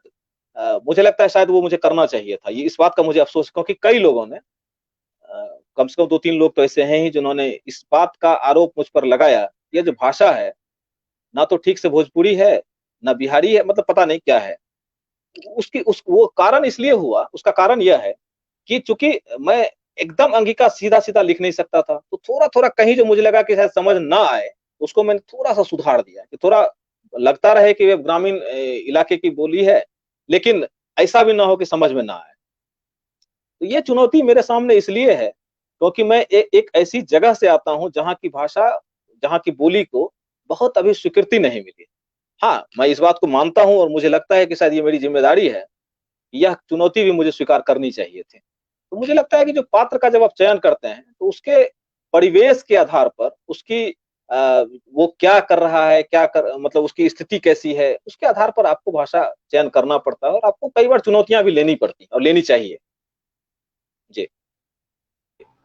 मुझे लगता है शायद वो मुझे करना चाहिए था। ये इस बात का मुझे अफसोस, क्योंकि कई लोगों ने, कम से कम 2-3 लोग तो ऐसे हैं ही जिन्होंने इस बात का आरोप मुझ पर लगाया, ये जो भाषा है ना तो ठीक से भोजपुरी है, ना बिहारी है, मतलब पता नहीं क्या है। उसकी उस वो कारण इसलिए हुआ, उसका कारण यह है कि चूंकि मैं एकदम अंगिका सीधा-सीधा लिख नहीं सकता था, तो थोड़ा-थोड़ा कहीं जो मुझे लगा कि शायद समझ ना आए, उसको मैंने थोड़ा-सा सुधार दिया कि थोड़ा लगता रहे कि वे ग्रामीण इलाके की बोली है, लेकिन ऐसा भी ना हो कि समझ में ना आए। तो ये चुनौती मेरे सामने इसलिए है क्योंकि मैं एक ऐसी जगह से आता हूँ जहाँ की भाषा, जहाँ की बोली को बहुत अभी स्वीकृति नहीं मिली। हाँ, मैं इस बात को मानता हूँ और मुझे लगता है कि शायद ये मेरी ज़िम्मेदारी है, यह चुनौती भी मुझे स्वीकार करनी चाहिए थी। तो मुझे लगता है कि जो पात्र का जब आप चयन करते हैं, तो उसके परिवेश के आधार पर, उसकी वो क्या कर रहा है, क्या कर मतलब उसकी स्थिति कैसी है, उसके आधार पर आपको भाषा चयन करना पड़ता है और आपको कई बार चुनौतियाँ भी लेनी पड़ती हैं और लेनी चाहिए। जी।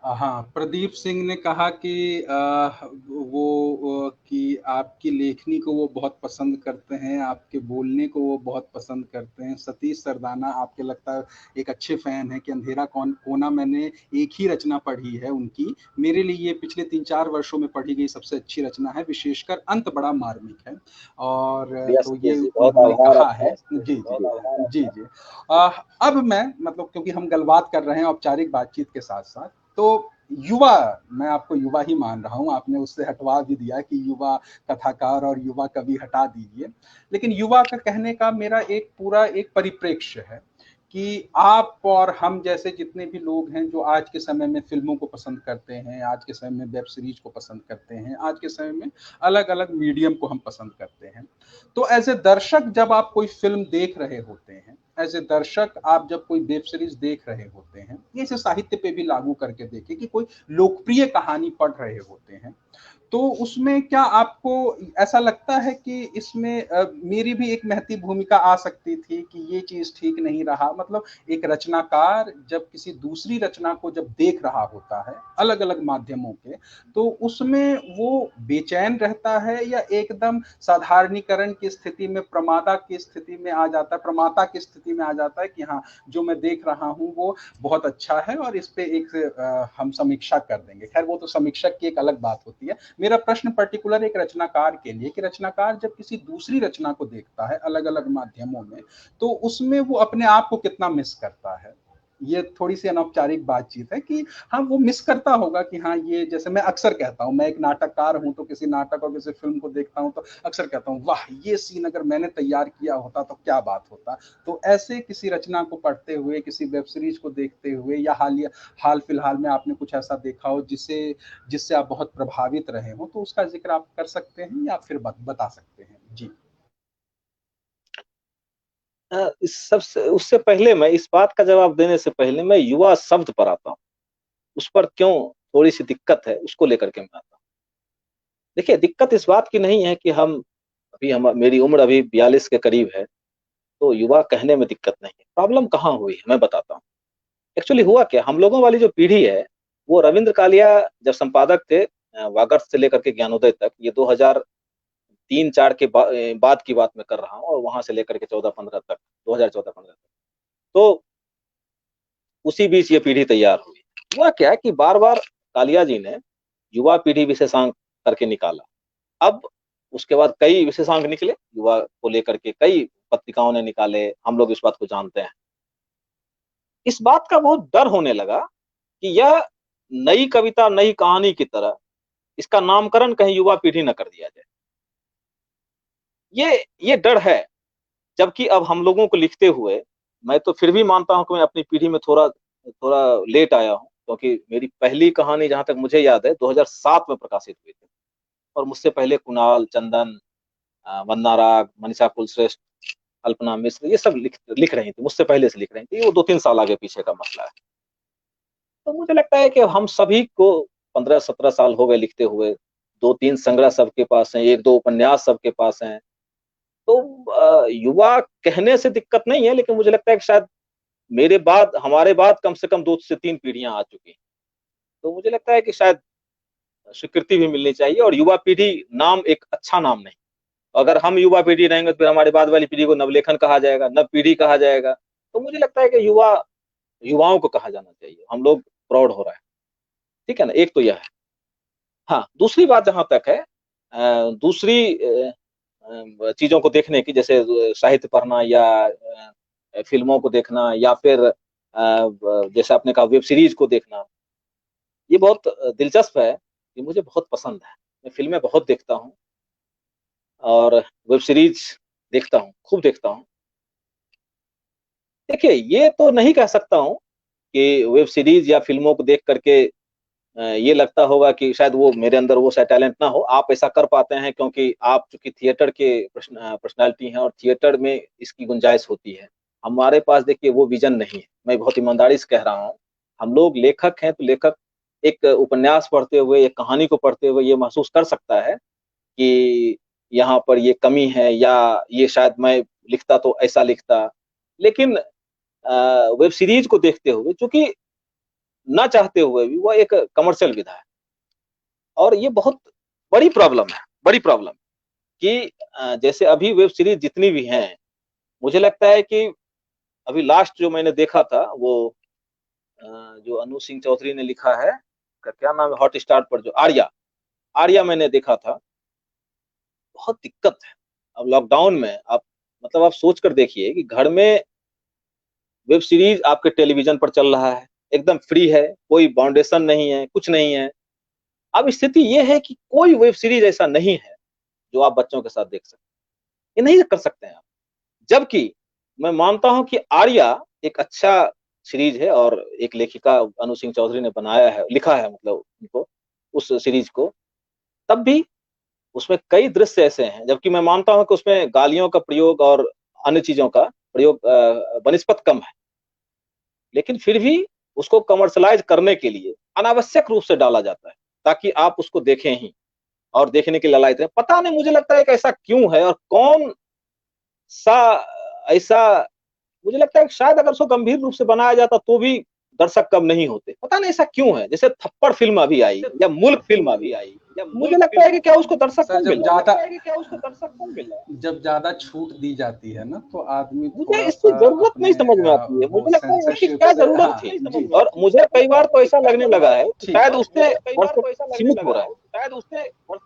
हाँ, प्रदीप सिंह ने कहा कि कि आपकी लेखनी को वो बहुत पसंद करते हैं, आपके बोलने को वो बहुत पसंद करते हैं। सतीश सरदाना आपके लगता है एक अच्छे फैन हैं कि अंधेरा कोना मैंने एक ही रचना पढ़ी है उनकी। मेरे लिए ये पिछले 3-4 वर्षों में पढ़ी गई सबसे अच्छी रचना है, विशेषकर अंत बड़ा मार्मिक है। और यस, तो ये यस, बहुत उन्होंने आभार कहा आपका। है। जी, जी। बहुत आभार जी, आपका। जी। अब मैं मतलब क्योंकि हम गलबात कर रहे हैं औपचारिक बातचीत के साथ-साथ, तो युवा, मैं आपको युवा ही मान रहा हूँ, आपने उससे हटवा भी दिया कि युवा कथाकार और युवा कवि हटा दीजिए। लेकिन युवा का कहने का मेरा एक पूरा एक परिप्रेक्ष्य है कि आप और हम जैसे जितने भी लोग हैं जो आज के समय में फ़िल्मों को पसंद करते हैं, आज के समय में वेब सीरीज़ को पसंद करते हैं, आज के समय में अलग-अलग मीडियम को हम पसंद करते हैं। तो एज़ ए दर्शक जब आप कोई फ़िल्म देख रहे होते हैं, एज़ ए दर्शक आप जब कोई वेब सीरीज़ देख रहे होते हैं, इसे साहित्य पे भी लागू करके देखें कि कोई लोकप्रिय कहानी पढ़ रहे होते हैं, तो उसमें क्या आपको ऐसा लगता है कि इसमें मेरी भी एक महती भूमिका आ सकती थी कि ये चीज़ ठीक नहीं रहा? मतलब एक रचनाकार जब किसी दूसरी रचना को जब देख रहा होता है, अलग-अलग माध्यमों के, तो उसमें वो बेचैन रहता है या एकदम साधारणीकरण की स्थिति में, प्रमादा की स्थिति में आ जाता है, प्रमाता की स्थिति में आ जाता है कि हाँ, जो मैं देख रहा हूँ वो बहुत अच्छा है और इस पे एक हम समीक्षा कर देंगे। खैर वो तो समीक्षक की एक अलग बात होती है। मेरा प्रश्न पर्टिकुलर एक रचनाकार के लिए कि रचनाकार जब किसी दूसरी रचना को देखता है अलग-अलग माध्यमों में, तो उसमें वो अपने आप को कितना मिस करता है? ये थोड़ी सी अनौपचारिक बातचीत है कि हाँ वो मिस करता होगा कि हाँ ये, जैसे मैं अक्सर कहता हूँ, मैं एक नाटककार हूँ तो किसी नाटक और किसी फिल्म को देखता हूँ तो अक्सर कहता हूँ वाह ये सीन अगर मैंने तैयार किया होता तो क्या बात होता। तो ऐसे किसी रचना को पढ़ते हुए, किसी वेब सीरीज को देखते हुए, या हाल फिलहाल में आपने कुछ ऐसा देखा हो जिससे जिससे आप बहुत प्रभावित रहे हो, तो उसका जिक्र आप कर सकते हैं या फिर बता सकते हैं जी। इस सबसे उससे पहले मैं इस बात का जवाब देने से पहले मैं युवा शब्द पर आता हूँ। उस पर क्यों थोड़ी सी दिक्कत है उसको लेकर के मैं आता हूँ। देखिए दिक्कत इस बात की नहीं है कि हम मेरी उम्र अभी 42 के करीब है, तो युवा कहने में दिक्कत नहीं है। प्रॉब्लम कहाँ हुई है मैं बताता हूँ। एक्चुअली हुआ क्या, हम लोगों वाली जो पीढ़ी है वो रविंद्र कालिया जब संपादक थे वागर्थ से लेकर के ज्ञानोदय तक, ये 2003-4 के बाद की बात मैं कर रहा हूँ, और वहां से लेकर के 14-15 तक, 2014-15 तक, तो उसी बीच ये पीढ़ी तैयार हुई। हुआ क्या कि बार बार कालिया जी ने युवा पीढ़ी विशेषांक करके निकाला। अब उसके बाद कई विशेषांक निकले युवा को लेकर के, कई पत्रिकाओं ने निकाले, हम लोग इस बात को जानते हैं। इस बात का बहुत डर होने लगा कि यह नई कविता नई कहानी की तरह इसका नामकरण कहीं युवा पीढ़ी न कर दिया जाए। ये डर है। जबकि अब हम लोगों को लिखते हुए, मैं तो फिर भी मानता हूं कि मैं अपनी पीढ़ी में थोड़ा थोड़ा लेट आया हूं, क्योंकि मेरी पहली कहानी जहां तक मुझे याद है 2007 में प्रकाशित हुई थी, और मुझसे पहले कुणाल, चंदन, वंदना राग, मनीषा कुलश्रेष्ठ, कल्पना मिश्र, ये सब लिख रही थी, मुझसे पहले से लिख रही थी। वो 2-3 साल आगे पीछे का मसला है। तो मुझे लगता है कि हम सभी को 15-17 साल हो गए लिखते हुए, 2-3 संग्रह सबके पास हैं, 1-2 उपन्यास सबके पास हैं। तो युवा कहने से दिक्कत नहीं है, लेकिन मुझे लगता है कि शायद मेरे बाद, हमारे बाद कम से कम 2 से 3 पीढ़ियां आ चुकी हैं। तो मुझे लगता है कि शायद स्वीकृति भी मिलनी चाहिए, और युवा पीढ़ी नाम एक अच्छा नाम नहीं। अगर हम युवा पीढ़ी रहेंगे तो फिर हमारे बाद वाली पीढ़ी को नवलेखन कहा जाएगा, नव पीढ़ी कहा जाएगा। तो मुझे लगता है कि युवाओं को कहा जाना चाहिए। हम लोग प्राउड हो रहा है, ठीक है ना, एक तो यह है। हाँ, दूसरी बात जहां तक है, दूसरी चीजों को देखने की, जैसे साहित्य पढ़ना या फिल्मों को देखना, या फिर जैसे आपने कहा वेब सीरीज को देखना, ये बहुत दिलचस्प है। ये मुझे बहुत पसंद है। मैं फिल्में बहुत देखता हूँ और वेब सीरीज देखता हूँ, खूब देखता हूँ। देखिए ये तो नहीं कह सकता हूँ कि वेब सीरीज या फिल्मों को देख करके ये लगता होगा कि शायद वो मेरे अंदर वो शायद टैलेंट ना हो। आप ऐसा कर पाते हैं क्योंकि आप चूंकि थिएटर के पर्सनालिटी हैं, और थिएटर में इसकी गुंजाइश होती है। हमारे पास देखिए वो विजन नहीं है। मैं बहुत ईमानदारी से कह रहा हूँ, हम लोग लेखक हैं, तो लेखक एक उपन्यास पढ़ते हुए, एक कहानी को पढ़ते हुए ये महसूस कर सकता है कि यहाँ पर ये कमी है, या ये शायद मैं लिखता तो ऐसा लिखता। लेकिन वेब सीरीज को देखते हुए, चूंकि ना चाहते हुए भी, वो एक कमर्शियल विधा है, और ये बहुत बड़ी प्रॉब्लम है, बड़ी प्रॉब्लम कि जैसे अभी वेब सीरीज जितनी भी हैं, मुझे लगता है कि अभी लास्ट जो मैंने देखा था वो जो अनु सिंह चौधरी ने लिखा है, का क्या नाम है, हॉट स्टार पर जो आर्या, आर्या मैंने देखा था। बहुत दिक्कत है अब लॉकडाउन में। आप मतलब आप सोच कर देखिए कि घर में वेब सीरीज आपके टेलीविजन पर चल रहा है, एकदम फ्री है, कोई बाउंडेशन नहीं है, कुछ नहीं है। अब स्थिति ये है कि कोई वेब सीरीज ऐसा नहीं है जो आप बच्चों के साथ देख सकते हैं। ये नहीं कर सकते हैं आप। जबकि मैं मानता हूं कि आर्या एक अच्छा सीरीज है, और एक लेखिका अनु सिंह चौधरी ने बनाया है, लिखा है मतलब उनको, उस सीरीज को। तब भी उसमें कई दृश्य ऐसे हैं, जबकि मैं मानता हूं कि उसमें गालियों का प्रयोग और अन्य चीजों का प्रयोग बनिस्पत कम है, लेकिन फिर भी उसको कमर्शलाइज करने के लिए अनावश्यक रूप से डाला जाता है, ताकि आप उसको देखें ही, और देखने के लालायित है। पता नहीं, मुझे लगता है कि ऐसा क्यों है, और कौन सा ऐसा, मुझे लगता है कि शायद अगर उसको गंभीर रूप से बनाया जाता तो भी दर्शक कम नहीं होते। पता नहीं ऐसा क्यों है। जैसे थप्पड़ फिल्म अभी आई, या मुल्क फिल्म अभी आई, या मुझे लगता है कि क्या उसको दर्शक कम मिल रहा है। जब ज्यादा छूट दी जाती है ना, तो आदमी मुझे थोड़ा इसकी सा जरूरत नहीं अपने समझ में आती है। मुझे लगता है इसकी सेंसरशिप क्या से, जरूरत हाँ थी। जी और मुझे कई बार तो ऐसा लगने लगा है कि ठीक, शायद उससे सीमित हो रहा है।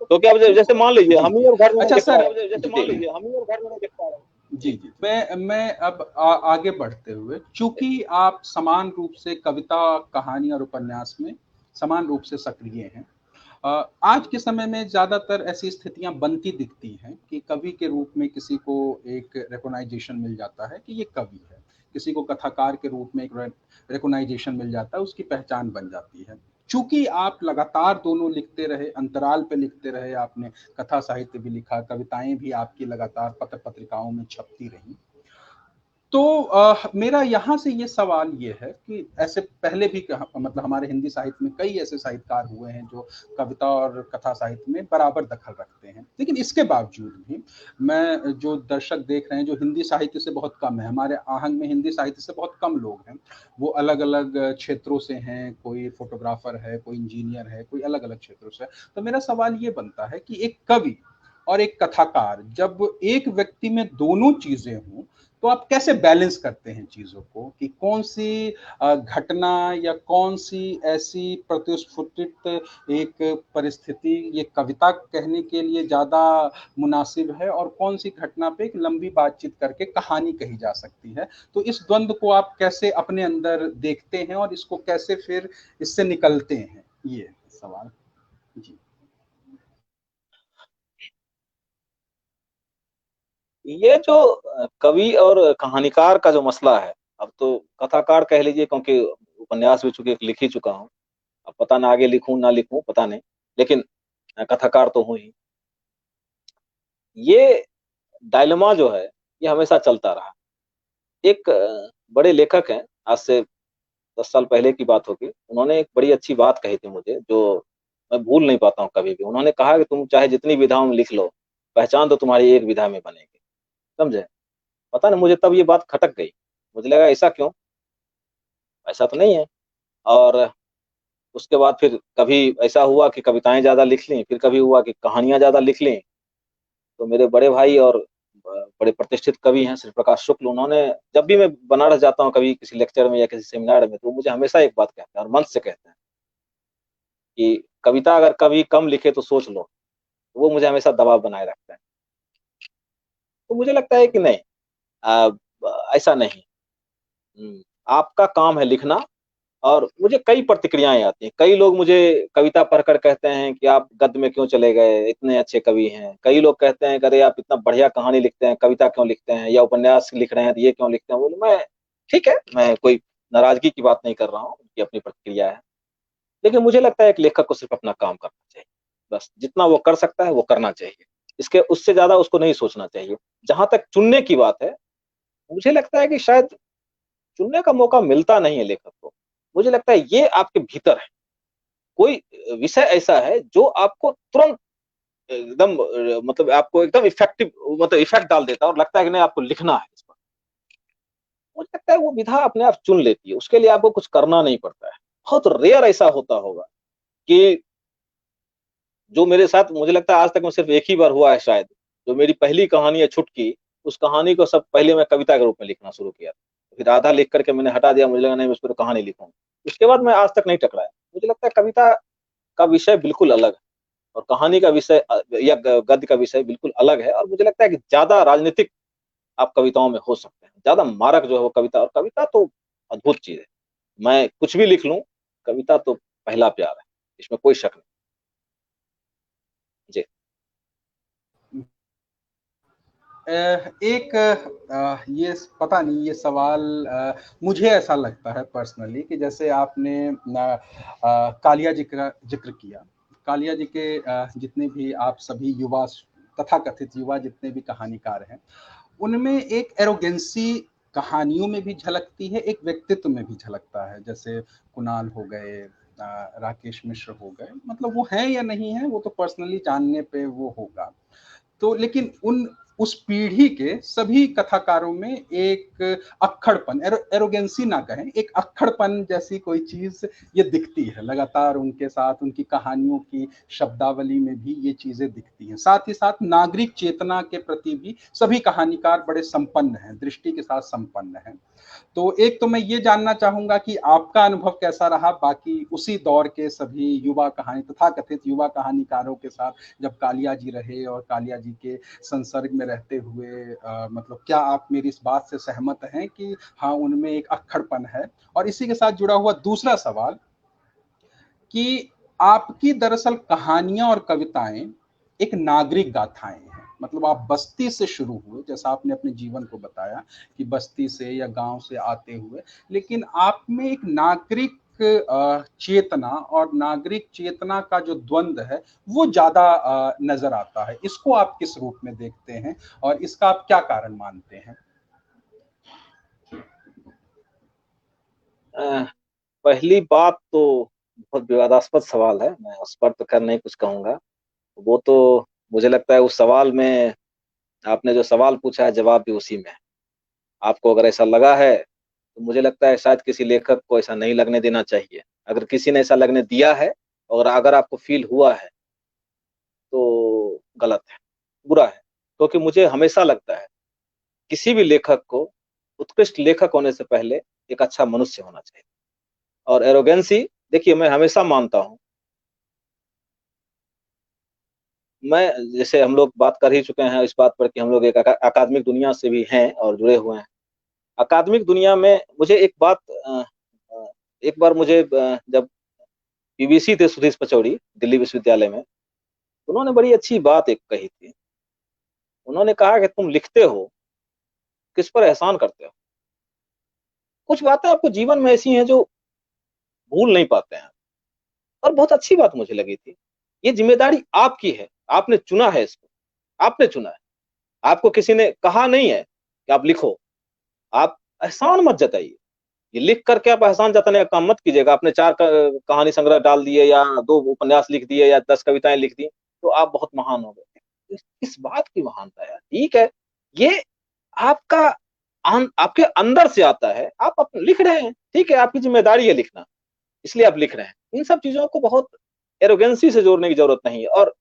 तो क्या, जैसे मान लीजिए जी हम ही जी। अब घर में नहीं अच्छा देख पा सर, रहे हैं। जी जी जी, मैं अब आगे बढ़ते हुए, चूंकि आप समान रूप से कविता, कहानी और उपन्यास में समान रूप से सक्रिय हैं, आज के समय में ज़्यादातर ऐसी स्थितियां बनती दिखती हैं कि कवि के रूप में किसी को एक रिकॉग्नाइजेशन मिल जाता है कि ये कवि है, किसी को कथाकार के रूप में एक रिकॉग्नाइजेशन मिल जाता है, उसकी पहचान बन जाती है। चूंकि आप लगातार दोनों लिखते रहे, अंतराल पे लिखते रहे, आपने कथा साहित्य भी लिखा, कविताएं भी आपकी लगातार पत्र पत्रिकाओं में छपती रही, तो मेरा यहाँ से ये सवाल ये है कि ऐसे पहले भी मतलब हमारे हिंदी साहित्य में कई ऐसे साहित्यकार हुए हैं जो कविता और कथा साहित्य में बराबर दखल रखते हैं, लेकिन इसके बावजूद भी मैं, जो दर्शक देख रहे हैं जो हिंदी साहित्य से बहुत कम है, हमारे आहंग में हिंदी साहित्य से बहुत कम लोग हैं, वो अलग अलग क्षेत्रों से हैं, कोई फोटोग्राफर है, कोई इंजीनियर है, कोई अलग अलग क्षेत्रों से है। तो मेरा सवाल ये बनता है कि एक कवि और एक कथाकार, जब एक व्यक्ति में दोनों चीजें हों, तो आप कैसे बैलेंस करते हैं चीजों को कि कौन सी घटना या कौन सी ऐसी प्रतिस्फुटित एक परिस्थिति ये कविता कहने के लिए ज्यादा मुनासिब है और कौन सी घटना पे एक लंबी बातचीत करके कहानी कही जा सकती है। तो इस द्वंद को आप कैसे अपने अंदर देखते हैं और इसको कैसे फिर इससे निकलते हैं, ये सवाल। जी, ये जो कवि और कहानीकार का जो मसला है, अब तो कथाकार कह लीजिए, क्योंकि उपन्यास भी चूंकि लिख ही चुका हूँ, अब पता ना आगे लिखूं ना लिखूं पता नहीं, लेकिन कथाकार तो हूं ही। ये डायलेमा जो है ये हमेशा चलता रहा। एक बड़े लेखक हैं, आज से 10 साल पहले की बात होगी, उन्होंने एक बड़ी अच्छी बात कही थी मुझे, जो मैं भूल नहीं पाता हूँ कभी भी। उन्होंने कहा कि तुम चाहे जितनी विधाओं में लिख लो, पहचान तो तुम्हारी एक विधा में बनेगी। समझे? पता नहीं मुझे तब ये बात खटक गई, मुझे लगा ऐसा क्यों, ऐसा तो नहीं है। और उसके बाद फिर कभी ऐसा हुआ कि कविताएं ज्यादा लिख ली, फिर कभी हुआ कि कहानियां ज्यादा लिख ली। तो मेरे बड़े भाई और बड़े प्रतिष्ठित कवि हैं श्री प्रकाश शुक्ल, उन्होंने, जब भी मैं बनारस जाता हूँ कभी किसी लेक्चर में या किसी सेमिनार में, तो मुझे हमेशा एक बात कहते हैं और मंच से कहते हैं कि कविता अगर कभी कम लिखे तो सोच लो। वो मुझे हमेशा दबाव बनाए रखते हैं। तो मुझे लगता है कि नहीं, आ, ऐसा नहीं। आपका काम है लिखना। और मुझे कई प्रतिक्रियाएं आती हैं, कई लोग मुझे कविता पढ़कर कहते हैं कि आप गद्य में क्यों चले गए, इतने अच्छे कवि हैं। कई लोग कहते हैं कि अरे आप इतना बढ़िया कहानी लिखते हैं, कविता क्यों लिखते हैं, या उपन्यास लिख रहे हैं तो ये क्यों लिखते हैं। बोले मैं, ठीक है, मैं कोई नाराजगी की बात नहीं कर रहा हूँ, उनकी अपनी प्रतिक्रिया है। लेकिन मुझे लगता है एक लेखक को सिर्फ अपना काम करना चाहिए, बस जितना वो कर सकता है वो करना चाहिए, इसके उससे ज्यादा उसको नहीं सोचना चाहिए। जहां तक चुनने की बात है, मुझे लगता है कि शायद चुनने का मौका मिलता नहीं है लेखक को। मुझे लगता है ये आपके भीतर है, कोई विषय ऐसा है जो आपको तुरंत एकदम मतलब आपको एकदम इफेक्टिव, मतलब इफेक्ट डाल देता है और लगता है कि नहीं आपको लिखना है इस पर। मुझे लगता है वो विधा अपने आप चुन लेती है, उसके लिए आपको कुछ करना नहीं पड़ता है। बहुत रेयर ऐसा होता होगा कि, जो मेरे साथ मुझे लगता है आज तक में सिर्फ एक ही बार हुआ है शायद, जो मेरी पहली कहानी है छुटकी, उस कहानी को सब पहले मैं कविता के रूप में लिखना शुरू किया, फिर आधा लिख करके मैंने हटा दिया, मुझे लगा नहीं मैं उस पर कहानी लिखूंगा। उसके बाद मैं आज तक नहीं टकराया। मुझे लगता है कविता का विषय बिल्कुल अलग है और कहानी का विषय या गद्य का विषय बिल्कुल अलग है। और मुझे लगता है कि ज्यादा राजनीतिक आप कविताओं में हो सकते हैं, ज्यादा मारक जो है वो कविता, और कविता तो अद्भुत चीज है। मैं कुछ भी लिख लूं, कविता तो पहला प्यार है, इसमें कोई शक नहीं। जी। एक ये पता नहीं, ये सवाल मुझे ऐसा लगता है पर्सनली कि जैसे आपने कालिया जी का जिक्र किया, कालिया जी के जितने भी आप सभी युवा, तथाकथित युवा जितने भी कहानीकार हैं, उनमें एक एरोगेंसी कहानियों में भी झलकती है, एक व्यक्तित्व में भी झलकता है। जैसे कुणाल हो गए, राकेश मिश्र हो गए, मतलब वो हैं या नहीं है वो तो पर्सनली जानने पे वो होगा। तो लेकिन उन उस पीढ़ी के सभी कथाकारों में एक अक्खड़पन, एरोगेंसी ना कहें, एक अक्खड़पन जैसी कोई चीज ये दिखती है लगातार उनके साथ, उनकी कहानियों की शब्दावली में भी ये चीजें दिखती हैं। साथ ही साथ नागरिक चेतना के प्रति भी सभी कहानीकार बड़े संपन्न हैं, दृष्टि के साथ संपन्न हैं। तो एक तो मैं ये जानना चाहूंगा कि आपका अनुभव कैसा रहा बाकी उसी दौर के सभी युवा कहानी, तथाकथित युवा कहानीकारों के साथ, जब कालिया जी रहे और कालिया जी के संसर्ग में रहते हुए मतलब क्या आप मेरी इस बात से सहमत हैं कि हाँ, उनमें एक अक्खड़पन है? और इसी के साथ जुड़ा हुआ दूसरा सवाल कि आपकी दरअसल कहानियाँ और कविताएँ एक नागरिक गाथाएँ हैं। मतलब आप बस्ती से शुरू हुए, जैसा आपने अपने जीवन को बताया कि बस्ती से या गाँव से आते हुए, लेकिन आप में एक नागरिक चेतना और नागरिक चेतना का जो द्वंद है, वो ज़्यादा नज़र आता है। इसको आप किस रूप में देखते हैं और इसका आप क्या कारण मानते हैं? पहली बात तो बहुत विवादास्पद सवाल है, मैं उस पर तो खैर नहीं कुछ कहूँगा। वो तो मुझे लगता है उस सवाल में आपने जो सवाल पूछा है जवाब भी उसी में है। आपको अगर ऐसा लगा है तो मुझे लगता है शायद किसी लेखक को ऐसा नहीं लगने देना चाहिए। अगर किसी ने ऐसा लगने दिया है और अगर आपको फील हुआ है तो गलत है, बुरा है। क्योंकि मुझे हमेशा लगता है किसी भी लेखक को उत्कृष्ट लेखक होने से पहले एक अच्छा मनुष्य होना चाहिए। और एरोगेंसी, देखिए मैं हमेशा मानता हूँ, मैं जैसे हम लोग बात कर ही चुके हैं इस बात पर कि हम लोग एक अकादमिक दुनिया से भी हैं और जुड़े हुए हैं। अकादमिक दुनिया में मुझे एक बात एक बार मुझे जब पीवीसी थे सुधीश पचौड़ी दिल्ली विश्वविद्यालय में, उन्होंने बड़ी अच्छी बात एक कही थी। उन्होंने कहा कि तुम लिखते हो, किस पर एहसान करते हो? कुछ बातें आपको जीवन में ऐसी हैं जो भूल नहीं पाते हैं। और बहुत अच्छी बात मुझे लगी थी। ये ज़िम्मेदारी आपकी है, आपने चुना है इसको, आपने चुना है। आपको किसी ने कहा नहीं है कि आप लिखो, आप एहसान मत जताइए। ये लिख कर के आप एहसान जताने का काम मत कीजिएगा। आपने 4 क कहानी संग्रह डाल दिए या 2 उपन्यास लिख दिए या 10 कविताएँ लिख दी, तो आप बहुत महान हो गए। किस बात की महानता है? ठीक है, ये आपका आपके अंदर से आता है, आप लिख रहे हैं, ठीक है, आपकी ज़िम्मेदारी है लिखना, इसलिए आप लिख रहे हैं। इन सब चीज़ों को बहुत एरोगेंसी से जोड़ने की ज़रूरत नहीं है। और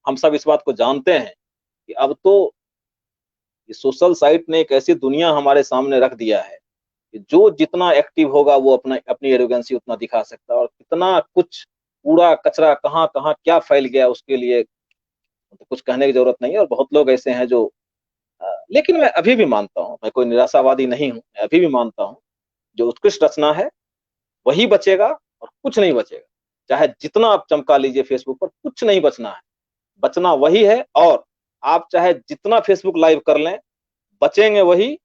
हम सब इस बात को जानते हैं कि अब तो ये सोशल साइट ने एक ऐसी दुनिया हमारे सामने रख दिया है कि जो जितना एक्टिव होगा वो अपना अपनी एरोगेंसी उतना दिखा सकता है। और कितना कुछ कूड़ा कचरा कहाँ-कहाँ क्या फैल गया उसके लिए तो कुछ कहने की ज़रूरत नहीं है। और बहुत लोग ऐसे हैं जो लेकिन मैं अभी भी मानता हूँ, मैं कोई निराशावादी नहीं हूँ, मैं अभी भी मानता हूँ, जो उत्कृष्ट रचना है वही बचेगा और कुछ नहीं बचेगा। चाहे जितना आप चमका लीजिए फेसबुक पर, कुछ नहीं बचना है। बचना वही है। और आप चाहे जितना फेसबुक लाइव कर लें, बचेंगे वही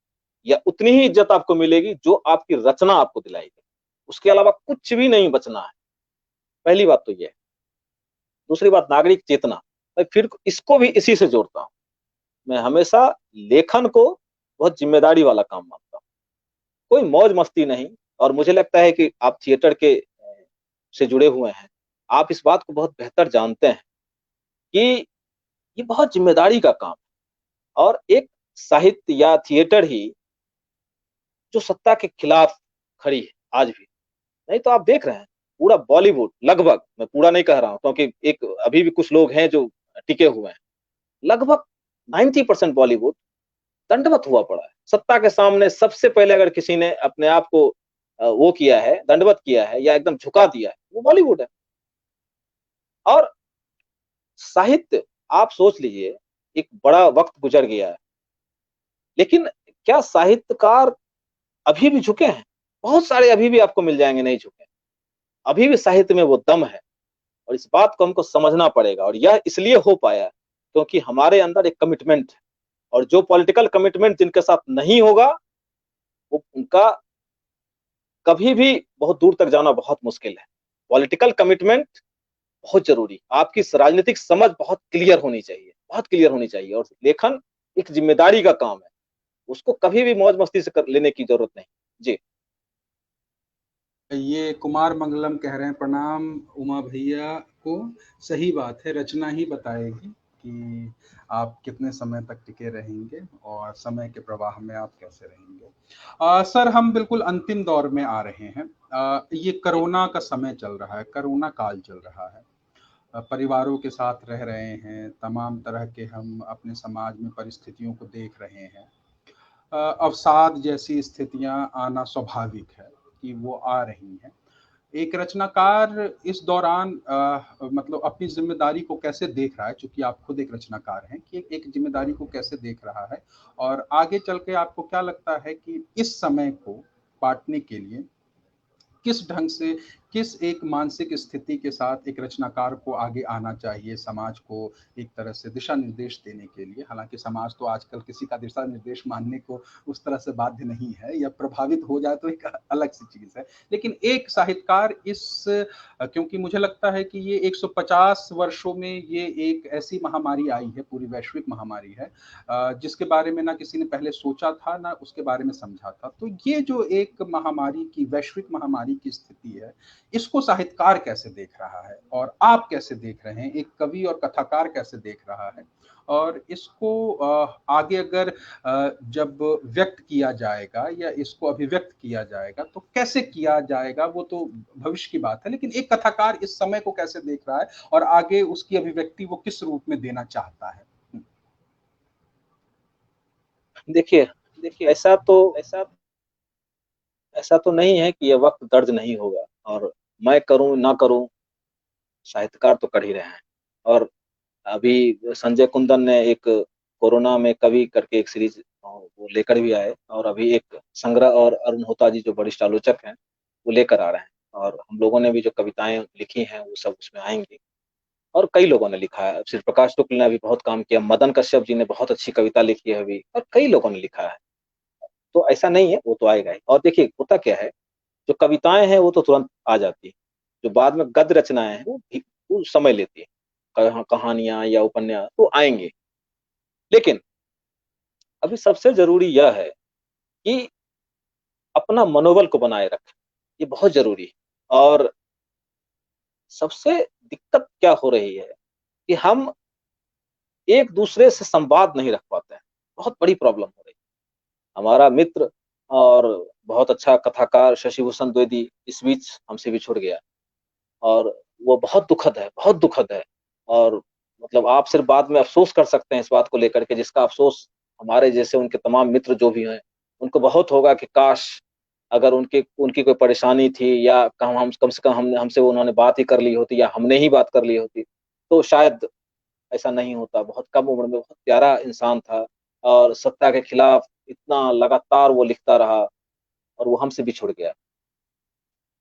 या उतनी ही इज्जत आपको मिलेगी जो आपकी रचना आपको दिलाएगी। उसके अलावा कुछ भी नहीं बचना है। पहली बात तो ये है। दूसरी बात नागरिक चेतना, मैं फिर इसको भी इसी से जोड़ता हूँ। मैं हमेशा लेखन को बहुत ज़िम्मेदारी वाला काम मानता हूँ। कोई मौज-मस्ती नहीं। और मुझे लगता है कि आप थिएटर के से जुड़े हुए हैं। आप इस बात को बहुत बेहतर जानते हैं कि ये बहुत ज़िम्मेदारी का काम है। और एक साहित्य या थिएटर ही जो सत्ता के खिलाफ खड़ी है आज भी। नहीं तो आप देख रहे हैं पूरा बॉलीवुड लगभग, मैं पूरा नहीं कह रहा हूँ क्योंकि एक अभी भी कुछ लोग हैं जो टिके हुए हैं। लगभग 90% बॉलीवुड दंडवत हुआ पड़ा है। सत्ता के सामने सबसे पहले अगर किसी ने अपने आप को वो किया है, दंडवत किया है या एकदम झुका दिया है, वो बॉलीवुड है। और साहित्य, आप सोच लीजिए, एक बड़ा वक़्त गुज़र गया है, लेकिन क्या साहित्यकार अभी भी झुके हैं? बहुत सारे अभी भी आपको मिल जाएँगे नहीं झुके। अभी भी साहित्य में वो दम है और इस बात को हमको समझना पड़ेगा। और यह इसलिए हो पाया क्योंकि हमारे अंदर एक कमिटमेंट है। और जो पॉलिटिकल कमिटमेंट जिनके साथ नहीं होगा, वो उनका कभी भी बहुत दूर तक जाना बहुत मुश्किल है। पॉलिटिकल कमिटमेंट बहुत ज़रूरी है। आपकी राजनीतिक समझ बहुत क्लियर होनी चाहिए, बहुत क्लियर होनी चाहिए। और लेखन एक ज़िम्मेदारी का काम है। उसको कभी भी मौज-मस्ती से कर लेने की ज़रूरत नहीं। जी। ये कुमार मंगलम कह रहे हैं, प्रणाम उमा भैया को। सही बात है, रचना ही बताएगी कि आप कितने समय तक टिके रहेंगे और समय के प्रवाह में आप कैसे रहेंगे। सर, हम बिल्कुल अंतिम दौर में आ रहे हैं। ये कोरोना का समय चल रहा है, कोरोना काल चल रहा है। परिवारों के साथ रह रहे हैं, तमाम तरह के हम अपने समाज में परिस्थितियों को देख रहे हैं। अवसाद जैसी स्थितियां आना स्वाभाविक है कि वो आ रही हैं। एक रचनाकार इस दौरान मतलब अपनी जिम्मेदारी को कैसे देख रहा है, चूंकि आप खुद एक रचनाकार हैं, कि एक जिम्मेदारी को कैसे देख रहा है, और आगे चल के आपको क्या लगता है कि इस समय को बांटने के लिए किस ढंग से, किस एक मानसिक स्थिति के साथ एक रचनाकार को आगे आना चाहिए समाज को एक तरह से दिशा निर्देश देने के लिए। हालांकि समाज तो आजकल किसी का दिशा निर्देश मानने को उस तरह से बाध्य नहीं है, या प्रभावित हो जाए तो एक अलग सी चीज है, लेकिन एक साहित्यकार इस, क्योंकि मुझे लगता है कि ये 150 वर्षों में ये एक ऐसी महामारी आई है, पूरी वैश्विक महामारी है, जिसके बारे में ना किसी ने पहले सोचा था ना उसके बारे में समझा था। तो ये जो एक महामारी की, वैश्विक महामारी की स्थिति है, इसको साहित्यकार कैसे देख रहा है और आप कैसे देख रहे हैं, एक कवि और कथाकार कैसे देख रहा है, और इसको आगे अगर जब व्यक्त किया जाएगा या इसको अभिव्यक्त किया जाएगा तो कैसे किया जाएगा, वो तो भविष्य की बात है, लेकिन एक कथाकार इस समय को कैसे देख रहा है और आगे उसकी अभिव्यक्ति वो किस रूप में देना चाहता है। देखिए ऐसा तो नहीं है कि यह वक्त दर्ज नहीं होगा, और मैं करूं ना करूं, साहित्यकार तो कर ही रहे हैं। और अभी संजय कुंदन ने एक कोरोना में कवि करके एक सीरीज वो लेकर भी आए, और अभी एक संग्रह, और अरुण होता जी जो वरिष्ठ आलोचक हैं वो लेकर आ रहे हैं, और हम लोगों ने भी जो कविताएं लिखी हैं वो सब उसमें आएंगी, और कई लोगों ने लिखा है। श्री प्रकाश शुक्ल ने भी बहुत काम किया, मदन कश्यप जी ने बहुत अच्छी कविता लिखी है अभी, और कई लोगों ने लिखा है। तो ऐसा नहीं है, वो तो आएगा ही। और देखिए होता क्या है, जो कविताएं हैं वो तो तुरंत आ जाती है, जो बाद में गद्य रचनाएं हैं वो समय लेती है, कहानियां या उपन्यास तो आएंगे। लेकिन अभी सबसे जरूरी यह है कि अपना मनोबल को बनाए रखें, ये बहुत जरूरी है। और सबसे दिक्कत क्या हो रही है कि हम एक दूसरे से संवाद नहीं रख पाते हैं, बहुत बड़ी प्रॉब्लम हो रही है। हमारा मित्र और बहुत अच्छा कथाकार शशिभूषण द्विवेदी इस बीच हमसे बिछुड़ गया, और वो बहुत दुखद है, बहुत दुखद है। और मतलब आप सिर्फ बाद में अफसोस कर सकते हैं इस बात को लेकर के, जिसका अफसोस हमारे जैसे उनके तमाम मित्र जो भी हैं उनको बहुत होगा कि काश अगर उनकी कोई परेशानी थी, या कम से कम हमसे उन्होंने बात ही कर ली होती, या हमने ही बात कर ली होती, तो शायद ऐसा नहीं होता। बहुत कम उम्र में बहुत प्यारा इंसान था, और सत्ता के खिलाफ इतना लगातार वो लिखता रहा, और वो हमसे बिछुड़ गया।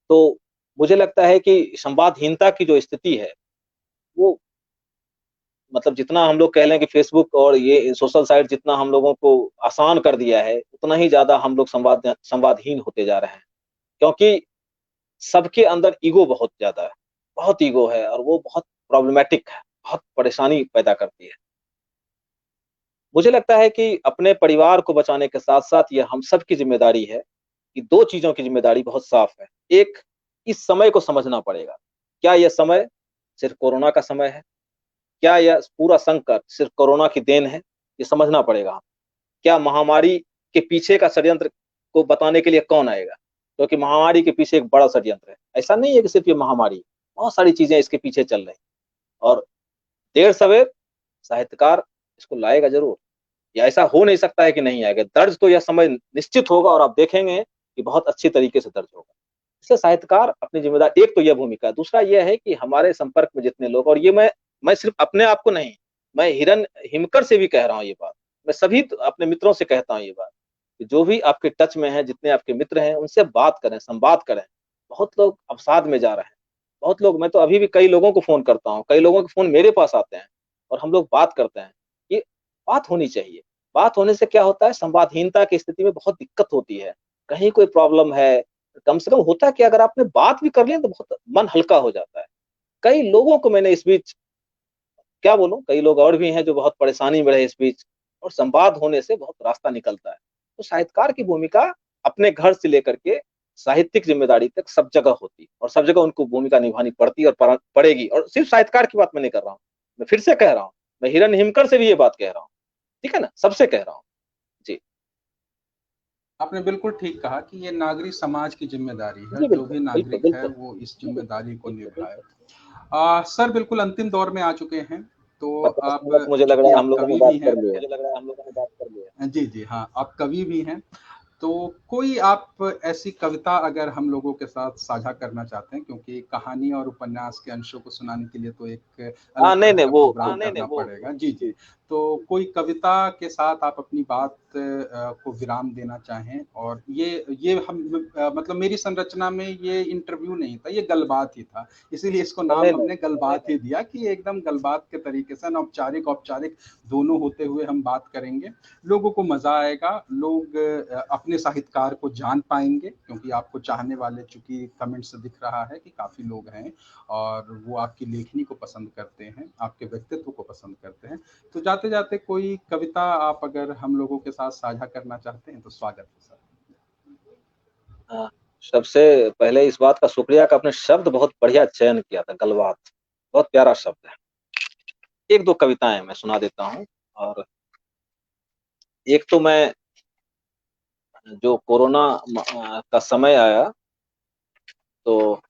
तो मुझे लगता है कि संवादहीनता की जो स्थिति है वो, मतलब जितना हम लोग कह लें कि फेसबुक और ये सोशल साइट जितना हम लोगों को आसान कर दिया है, उतना ही ज्यादा हम लोग संवादहीन होते जा रहे हैं। क्योंकि सबके अंदर ईगो बहुत ज्यादा है, बहुत ईगो है, और वो बहुत प्रॉब्लमेटिक है, बहुत परेशानी पैदा करती है। मुझे लगता है कि अपने परिवार को बचाने के साथ साथ ये हम सब की जिम्मेदारी है कि दो चीजों की जिम्मेदारी बहुत साफ है। एक, इस समय को समझना पड़ेगा, क्या यह समय सिर्फ कोरोना का समय है? क्या यह पूरा संकट सिर्फ कोरोना की देन है? ये समझना पड़ेगा। क्या महामारी के पीछे का षड्यंत्र को बताने के लिए कौन आएगा? क्योंकि महामारी के पीछे एक बड़ा षड्यंत्र है। ऐसा नहीं है कि सिर्फ ये महामारी, बहुत सारी चीजें इसके पीछे चल रही, और देर सवेर साहित्यकार इसको लाएगा जरूर। या ऐसा हो नहीं सकता है कि नहीं आएगा, दर्ज तो यह समय निश्चित होगा, और आप देखेंगे कि बहुत अच्छी तरीके से दर्ज होगा। इसलिए साहित्यकार अपनी जिम्मेदारी, एक तो यह भूमिका है, दूसरा यह है कि हमारे संपर्क में जितने लोग, और ये मैं सिर्फ अपने आप को नहीं, मैं हिरन हिमकर से भी कह रहा हूँ ये बात, मैं सभी अपने मित्रों से कहता हूँ ये बात, कि जो भी आपके टच में है, जितने आपके मित्र हैं, उनसे बात करें, संवाद करें। बहुत लोग अवसाद में जा रहे हैं, बहुत लोग, मैं तो अभी भी कई लोगों को फोन करता हूँ, कई लोगों के फोन मेरे पास आते हैं, और हम लोग बात करते हैं। ये बात होनी चाहिए। बात होने से क्या होता है, संवादहीनता की स्थिति में बहुत दिक्कत होती है, कहीं कोई प्रॉब्लम है, कम से कम होता है कि अगर आपने बात भी कर लिया तो बहुत मन हल्का हो जाता है। कई लोगों को मैंने इस बीच, क्या बोलूं, कई लोग और भी हैं जो बहुत परेशानी में रहे इस बीच, और संवाद होने से बहुत रास्ता निकलता है। तो साहित्यकार की भूमिका अपने घर से लेकर के साहित्यिक जिम्मेदारी तक सब जगह होती है, और सब जगह उनको भूमिका निभानी पड़ती है और पड़ेगी। और सिर्फ साहित्यकार की बात मैं नहीं कर रहा हूँ, मैं फिर से कह रहा हूँ, मैं हिरन हिमकर से भी ये बात कह रहा हूँ, ठीक है ना, सबसे कह रहा हूँ जी। आपने बिल्कुल ठीक कहा कि ये नागरिक समाज की जिम्मेदारी है, जी जो बिल्कुल भी बिल्कुल नागरिक है बिल्कुल वो इस जिम्मेदारी को बिल्कुल। निभाए। सर बिल्कुल अंतिम दौर में आ चुके हैं, तो 50 आप, मिनट मुझे लग चूंकि रहा है हम आप लोगों ने कवि बात भी कर हैं, लिया, मुझे लग रहा है हम लोगों ने बात कर लिया। जी जी हाँ, आप कवि भी हैं, तो कोई आप ऐसी कविता अगर हम लोगों के साथ साझा करना चाहते हैं, क्योंकि कहानी और उपन्यास के अंशों को सुनाने के लिए तो एक अलग नहीं तरह नहीं का वो प्रोग्राम करना पड़ेगा। जी जी। तो कोई कविता के साथ आप अपनी बात को विराम देना चाहें, और ये हम मतलब मेरी संरचना में ये इंटरव्यू नहीं था, ये गलबात ही था, इसीलिए इसको नाम नहीं हमने गलबात ही दिया कि एकदम गलबात के तरीके से अनौपचारिक औपचारिक दोनों होते हुए हम बात करेंगे। लोगों को मजा आएगा, लोग अपने साहित्यकार को जान पाएंगे, क्योंकि आपको चाहने वाले, चूंकि कमेंट से दिख रहा है कि काफी लोग हैं और वो आपकी लेखनी को पसंद करते हैं, आपके व्यक्तित्व को पसंद करते हैं। तो जाते जाते कोई कविता आप अगर हम लोगों के साथ साझा करना चाहते हैं तो स्वागत है सर। हाँ, सबसे पहले इस बात का शुक्रिया कि आपने शब्द बहुत बढ़िया चयन किया था, गलबात बहुत प्यारा शब्द है। एक दो कविताएं मैं सुना देता हूँ। और एक तो मैं, जो कोरोना का समय आया, तो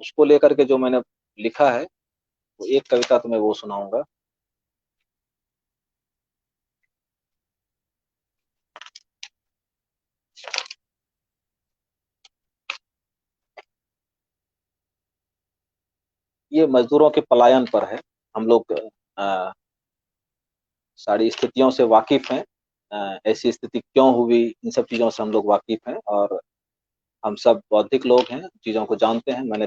उसको लेकर के जो मैंने लिखा है, वो एक कविता तो मैं वो सुनाऊंगा। ये मजदूरों के पलायन पर है। हम लोग सारी स्थितियों से वाकिफ हैं। ऐसी स्थिति क्यों हुई, इन सब चीजों से हम लोग वाकिफ हैं, और हम सब बौद्धिक लोग हैं, चीजों को जानते हैं। मैंने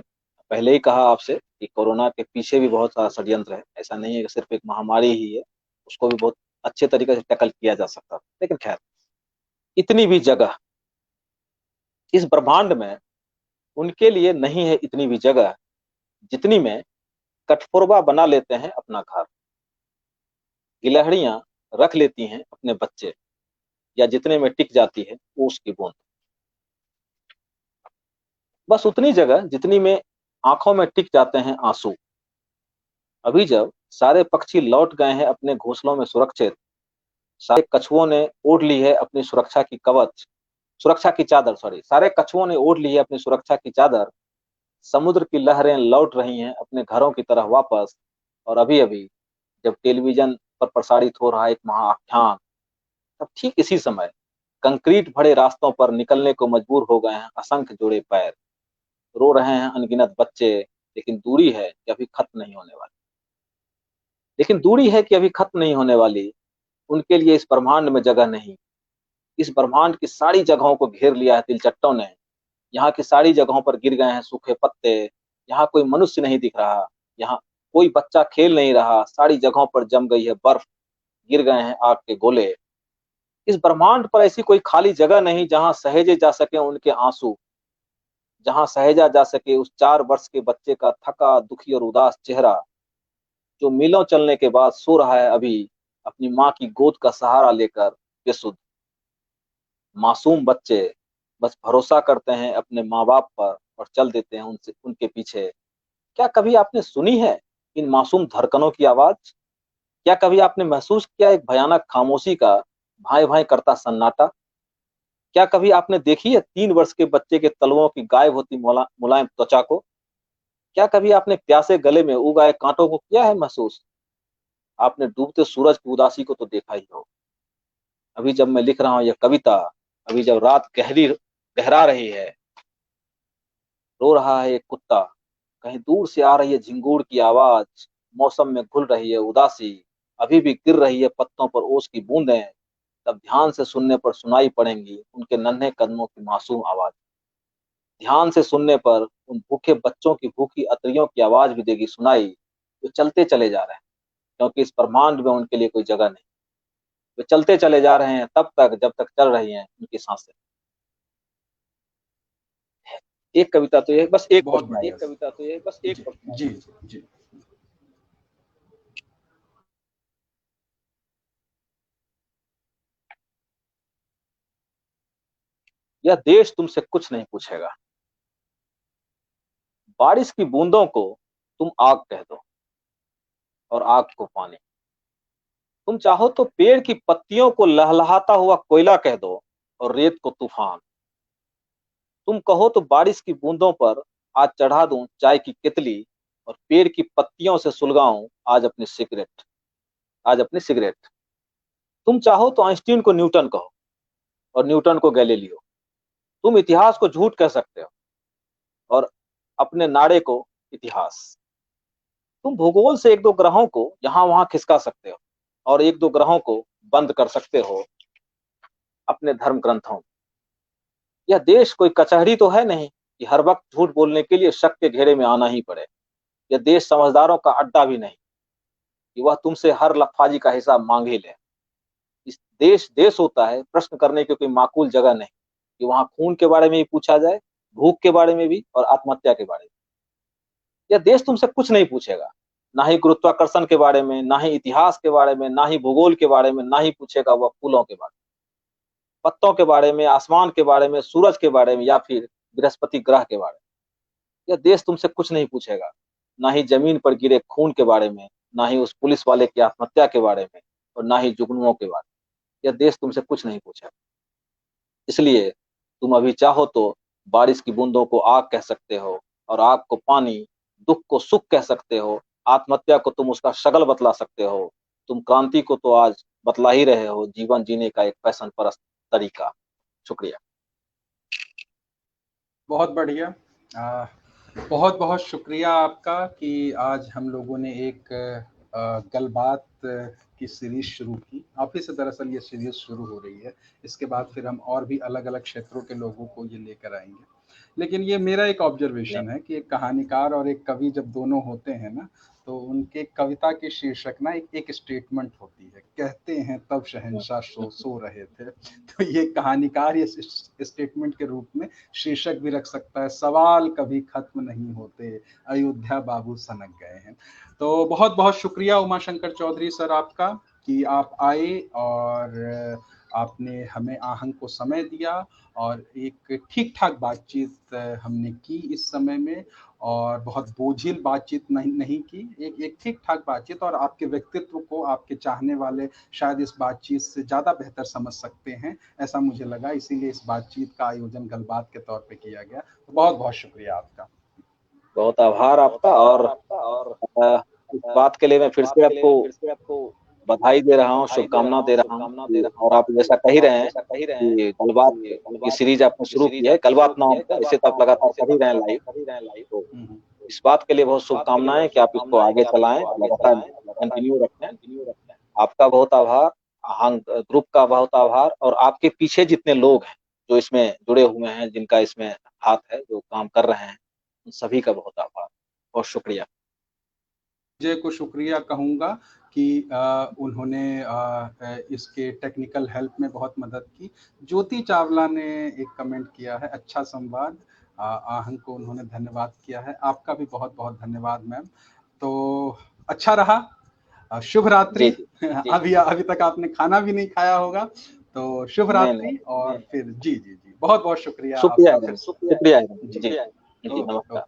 पहले ही कहा आपसे कि कोरोना के पीछे भी बहुत सारा षड्यंत्र है, ऐसा नहीं है कि सिर्फ एक महामारी ही है, उसको भी बहुत अच्छे तरीके से टैकल किया जा सकता है। लेकिन खैर, इतनी भी जगह इस ब्रह्मांड में उनके लिए नहीं है, इतनी भी जगह जितनी में कठफोरवा बना लेते हैं अपना घर, गिलहरियां रख लेती हैं अपने बच्चे, या जितने में टिक जाती है वो उसकी बूंद। बस उतनी जगह जितनी में आंखों में टिक जाते हैं आंसू। अभी जब सारे पक्षी लौट गए हैं अपने घोंसलों में सुरक्षित, सारे कछुओं ने ओढ़ ली है अपनी सुरक्षा की कवच, सुरक्षा की चादर, सॉरी, सारे कछुओं ने ओढ़ ली है अपनी सुरक्षा की चादर। समुद्र की लहरें लौट रही हैं अपने घरों की तरह वापस। और अभी अभी जब टेलीविजन पर प्रसारित हो रहा है एक महाआख्यान, तब ठीक इसी समय कंक्रीट भरे रास्तों पर निकलने को मजबूर हो गए हैं असंख्य जोड़े पैर। रो रहे हैं अनगिनत बच्चे, लेकिन दूरी है कि अभी खत्म नहीं होने वाली। लेकिन दूरी है कि अभी खत्म नहीं होने वाली। उनके लिए इस ब्रह्मांड में जगह नहीं। इस ब्रह्मांड की सारी जगहों को घेर लिया है तिलचट्टों ने। यहाँ की सारी जगहों पर गिर गए हैं सूखे पत्ते। यहाँ कोई मनुष्य नहीं दिख रहा। यहाँ कोई बच्चा खेल नहीं रहा। सारी जगहों पर जम गई है बर्फ, गिर गए हैं आग के गोले। इस ब्रह्मांड पर ऐसी कोई खाली जगह नहीं जहां सहेजे जा सके उनके आंसू, जहां सहेजा जा सके उस 4 वर्ष के बच्चे का थका, दुखी और उदास चेहरा, जो मीलों चलने के बाद सो रहा है अभी अपनी माँ की गोद का सहारा लेकर बेसुध। मासूम बच्चे बस भरोसा करते हैं अपने माँ बाप पर और चल देते हैं उनसे, उनके पीछे। क्या कभी आपने सुनी है इन मासूम धड़कनों की आवाज? क्या कभी आपने महसूस किया एक भयानक खामोशी का भाई भाई करता सन्नाटा? क्या कभी आपने देखी है 3 वर्ष के बच्चे के तलवों की गायब होती मुलायम त्वचा को? क्या कभी आपने प्यासे गले में उग आए कांटों को किया है महसूस? आपने डूबते सूरज की उदासी को तो देखा ही हो। अभी जब मैं लिख रहा हूँ यह कविता, अभी जब रात गहरा रही है, रो रहा है एक कुत्ता, कहीं दूर से आ रही है झिंगूर की आवाज, मौसम में घुल रही है उदासी, अभी भी गिर रही है पत्तों पर ओस की बूंदें, तब ध्यान से सुनने पर सुनाई पड़ेंगी उनके नन्हे कदमों की मासूम आवाज। ध्यान से सुनने पर उन भूखे बच्चों की भूखी अतरियों की आवाज भी देगी सुनाई, जो चलते चले जा रहे हैं, क्योंकि इस ब्रह्मांड में उनके लिए कोई जगह नहीं। वे चलते चले जा रहे हैं तब तक जब तक चल रही हैं उनकी सांसें। एक कविता तो ये, बस एक बहुत और बढ़िया। एक कविता तो ये, बस एक जी जी जी। यह देश तुमसे कुछ नहीं पूछेगा। बारिश की बूंदों को तुम आग कह दो और आग को पानी। तुम चाहो तो पेड़ की पत्तियों को लहलहाता हुआ कोयला कह दो और रेत को तूफान। तुम कहो तो बारिश की बूंदों पर आज चढ़ा दूं चाय की कितली और पेड़ की पत्तियों से सुलगाऊं आज अपनी सिगरेट। तुम चाहो तो आइंस्टीन को न्यूटन कहो और न्यूटन को गैलीलियो। तुम इतिहास को झूठ कह सकते हो और अपने नाड़े को इतिहास। तुम भूगोल से एक दो ग्रहों को यहां वहां खिसका सकते हो और एक दो ग्रहों को बंद कर सकते हो अपने धर्म ग्रंथों। यह देश कोई कचहरी तो है नहीं कि हर वक्त झूठ बोलने के लिए शक के घेरे में आना ही पड़े। यह देश समझदारों का अड्डा भी नहीं कि वह तुमसे हर लफाजी का हिसाब मांग ही ले। इस देश देश होता है प्रश्न करने की कोई माकूल जगह नहीं कि वहां खून के बारे में भी पूछा जाए, भूख के बारे में भी और आत्महत्या के बारे में। यह देश तुमसे कुछ नहीं पूछेगा, ना ही गुरुत्वाकर्षण के बारे में, ना ही इतिहास के बारे में, ना ही भूगोल के बारे में, ना ही पूछेगा वह फूलों के बारे में, पत्तों के बारे में, आसमान के बारे में, सूरज के बारे में या फिर बृहस्पति ग्रह के बारे में। यह देश तुमसे कुछ नहीं पूछेगा, ना ही जमीन पर गिरे खून के बारे में, ना ही उस पुलिस वाले की आत्महत्या के बारे में और ना ही जुगनुओं के बारे में। यह देश तुमसे कुछ नहीं पूछेगा। इसलिए तुम अभी चाहो तो बारिश की बूंदों को आग कह सकते हो और आग को पानी, दुख को सुख कह सकते हो, आत्महत्या को तुम उसका शक्ल बतला सकते हो। तुम क्रांति को तो आज बतला ही रहे हो, जीवन जीने का एक फैशन परस्त तरीका। शुक्रिया। बहुत बढ़िया। बहुत बहुत शुक्रिया आपका कि आज हम लोगों ने एक गलबात की सीरीज शुरू की। आप ही से दरअसल ये सीरीज शुरू हो रही है। इसके बाद फिर हम और भी अलग अलग क्षेत्रों के लोगों को ये लेकर आएंगे। लेकिन ये मेरा एक ऑब्जर्वेशन है कि एक कहानीकार और एक कवि जब दोनों होते हैं ना, तो उनके कविता की शीर्षक ना एक स्टेटमेंट होती है। कहते हैं तब शहंशाह सो रहे थे। तो ये कहानीकार इस स्टेटमेंट के रूप में शीर्षक भी रख सकता है, सवाल कभी खत्म नहीं होते, अयोध्या बाबू सनक गए हैं। तो बहुत बहुत शुक्रिया उमाशंकर चौधरी सर आपका कि आप आए और आपने हमें आहंग को समय दिया और एक ठीक ठाक बातचीत हमने की इस समय में, और बहुत बोझिल बातचीत नहीं की, एक ठीक ठाक बातचीत। और आपके व्यक्तित्व को आपके चाहने वाले शायद इस बातचीत से ज़्यादा बेहतर समझ सकते हैं, ऐसा मुझे लगा। इसीलिए इस बातचीत का आयोजन गलबात के तौर पे किया गया। तो बहुत बहुत शुक्रिया आपका। बहुत आभार आपका। और इस बात के लिए मैं फिर से आपको बधाई दे रहा हूँ, शुभकामना दे रहा हूँ। और आप जैसा कह ही रहे हैं कि गलबात की सीरीज आपने शुरू की है, गलबात नाम का, इसे तो आप लगातार कर ही रहे हैं लाइव। तो इस बात के लिए बहुत शुभकामनाएं कि आप इसको आगे चलाएं, लगातार कंटिन्यू रखें। आपका बहुत आभार, आहंग ग्रुप का बहुत आभार, और आपके पीछे जितने लोग हैं जो इसमें जुड़े हुए हैं, जिनका इसमें हाथ है, जो काम कर रहे हैं, उन सभी का बहुत आभार, बहुत शुक्रिया। जय को शुक्रिया कहूँगा कि उन्होंने इसके टेक्निकल हेल्प में बहुत मदद की। ज्योति चावला ने एक कमेंट किया है, अच्छा संवाद। आहंग को उन्होंने धन्यवाद किया है। आपका भी बहुत बहुत धन्यवाद मैम। तो अच्छा रहा। शुभ रात्रि। अभी तक आपने खाना भी नहीं खाया होगा, तो शुभ रात्रि। और फिर जी जी जी बहुत बहुत शुक्रिया। शुक्रिया। जी, नमस्कार।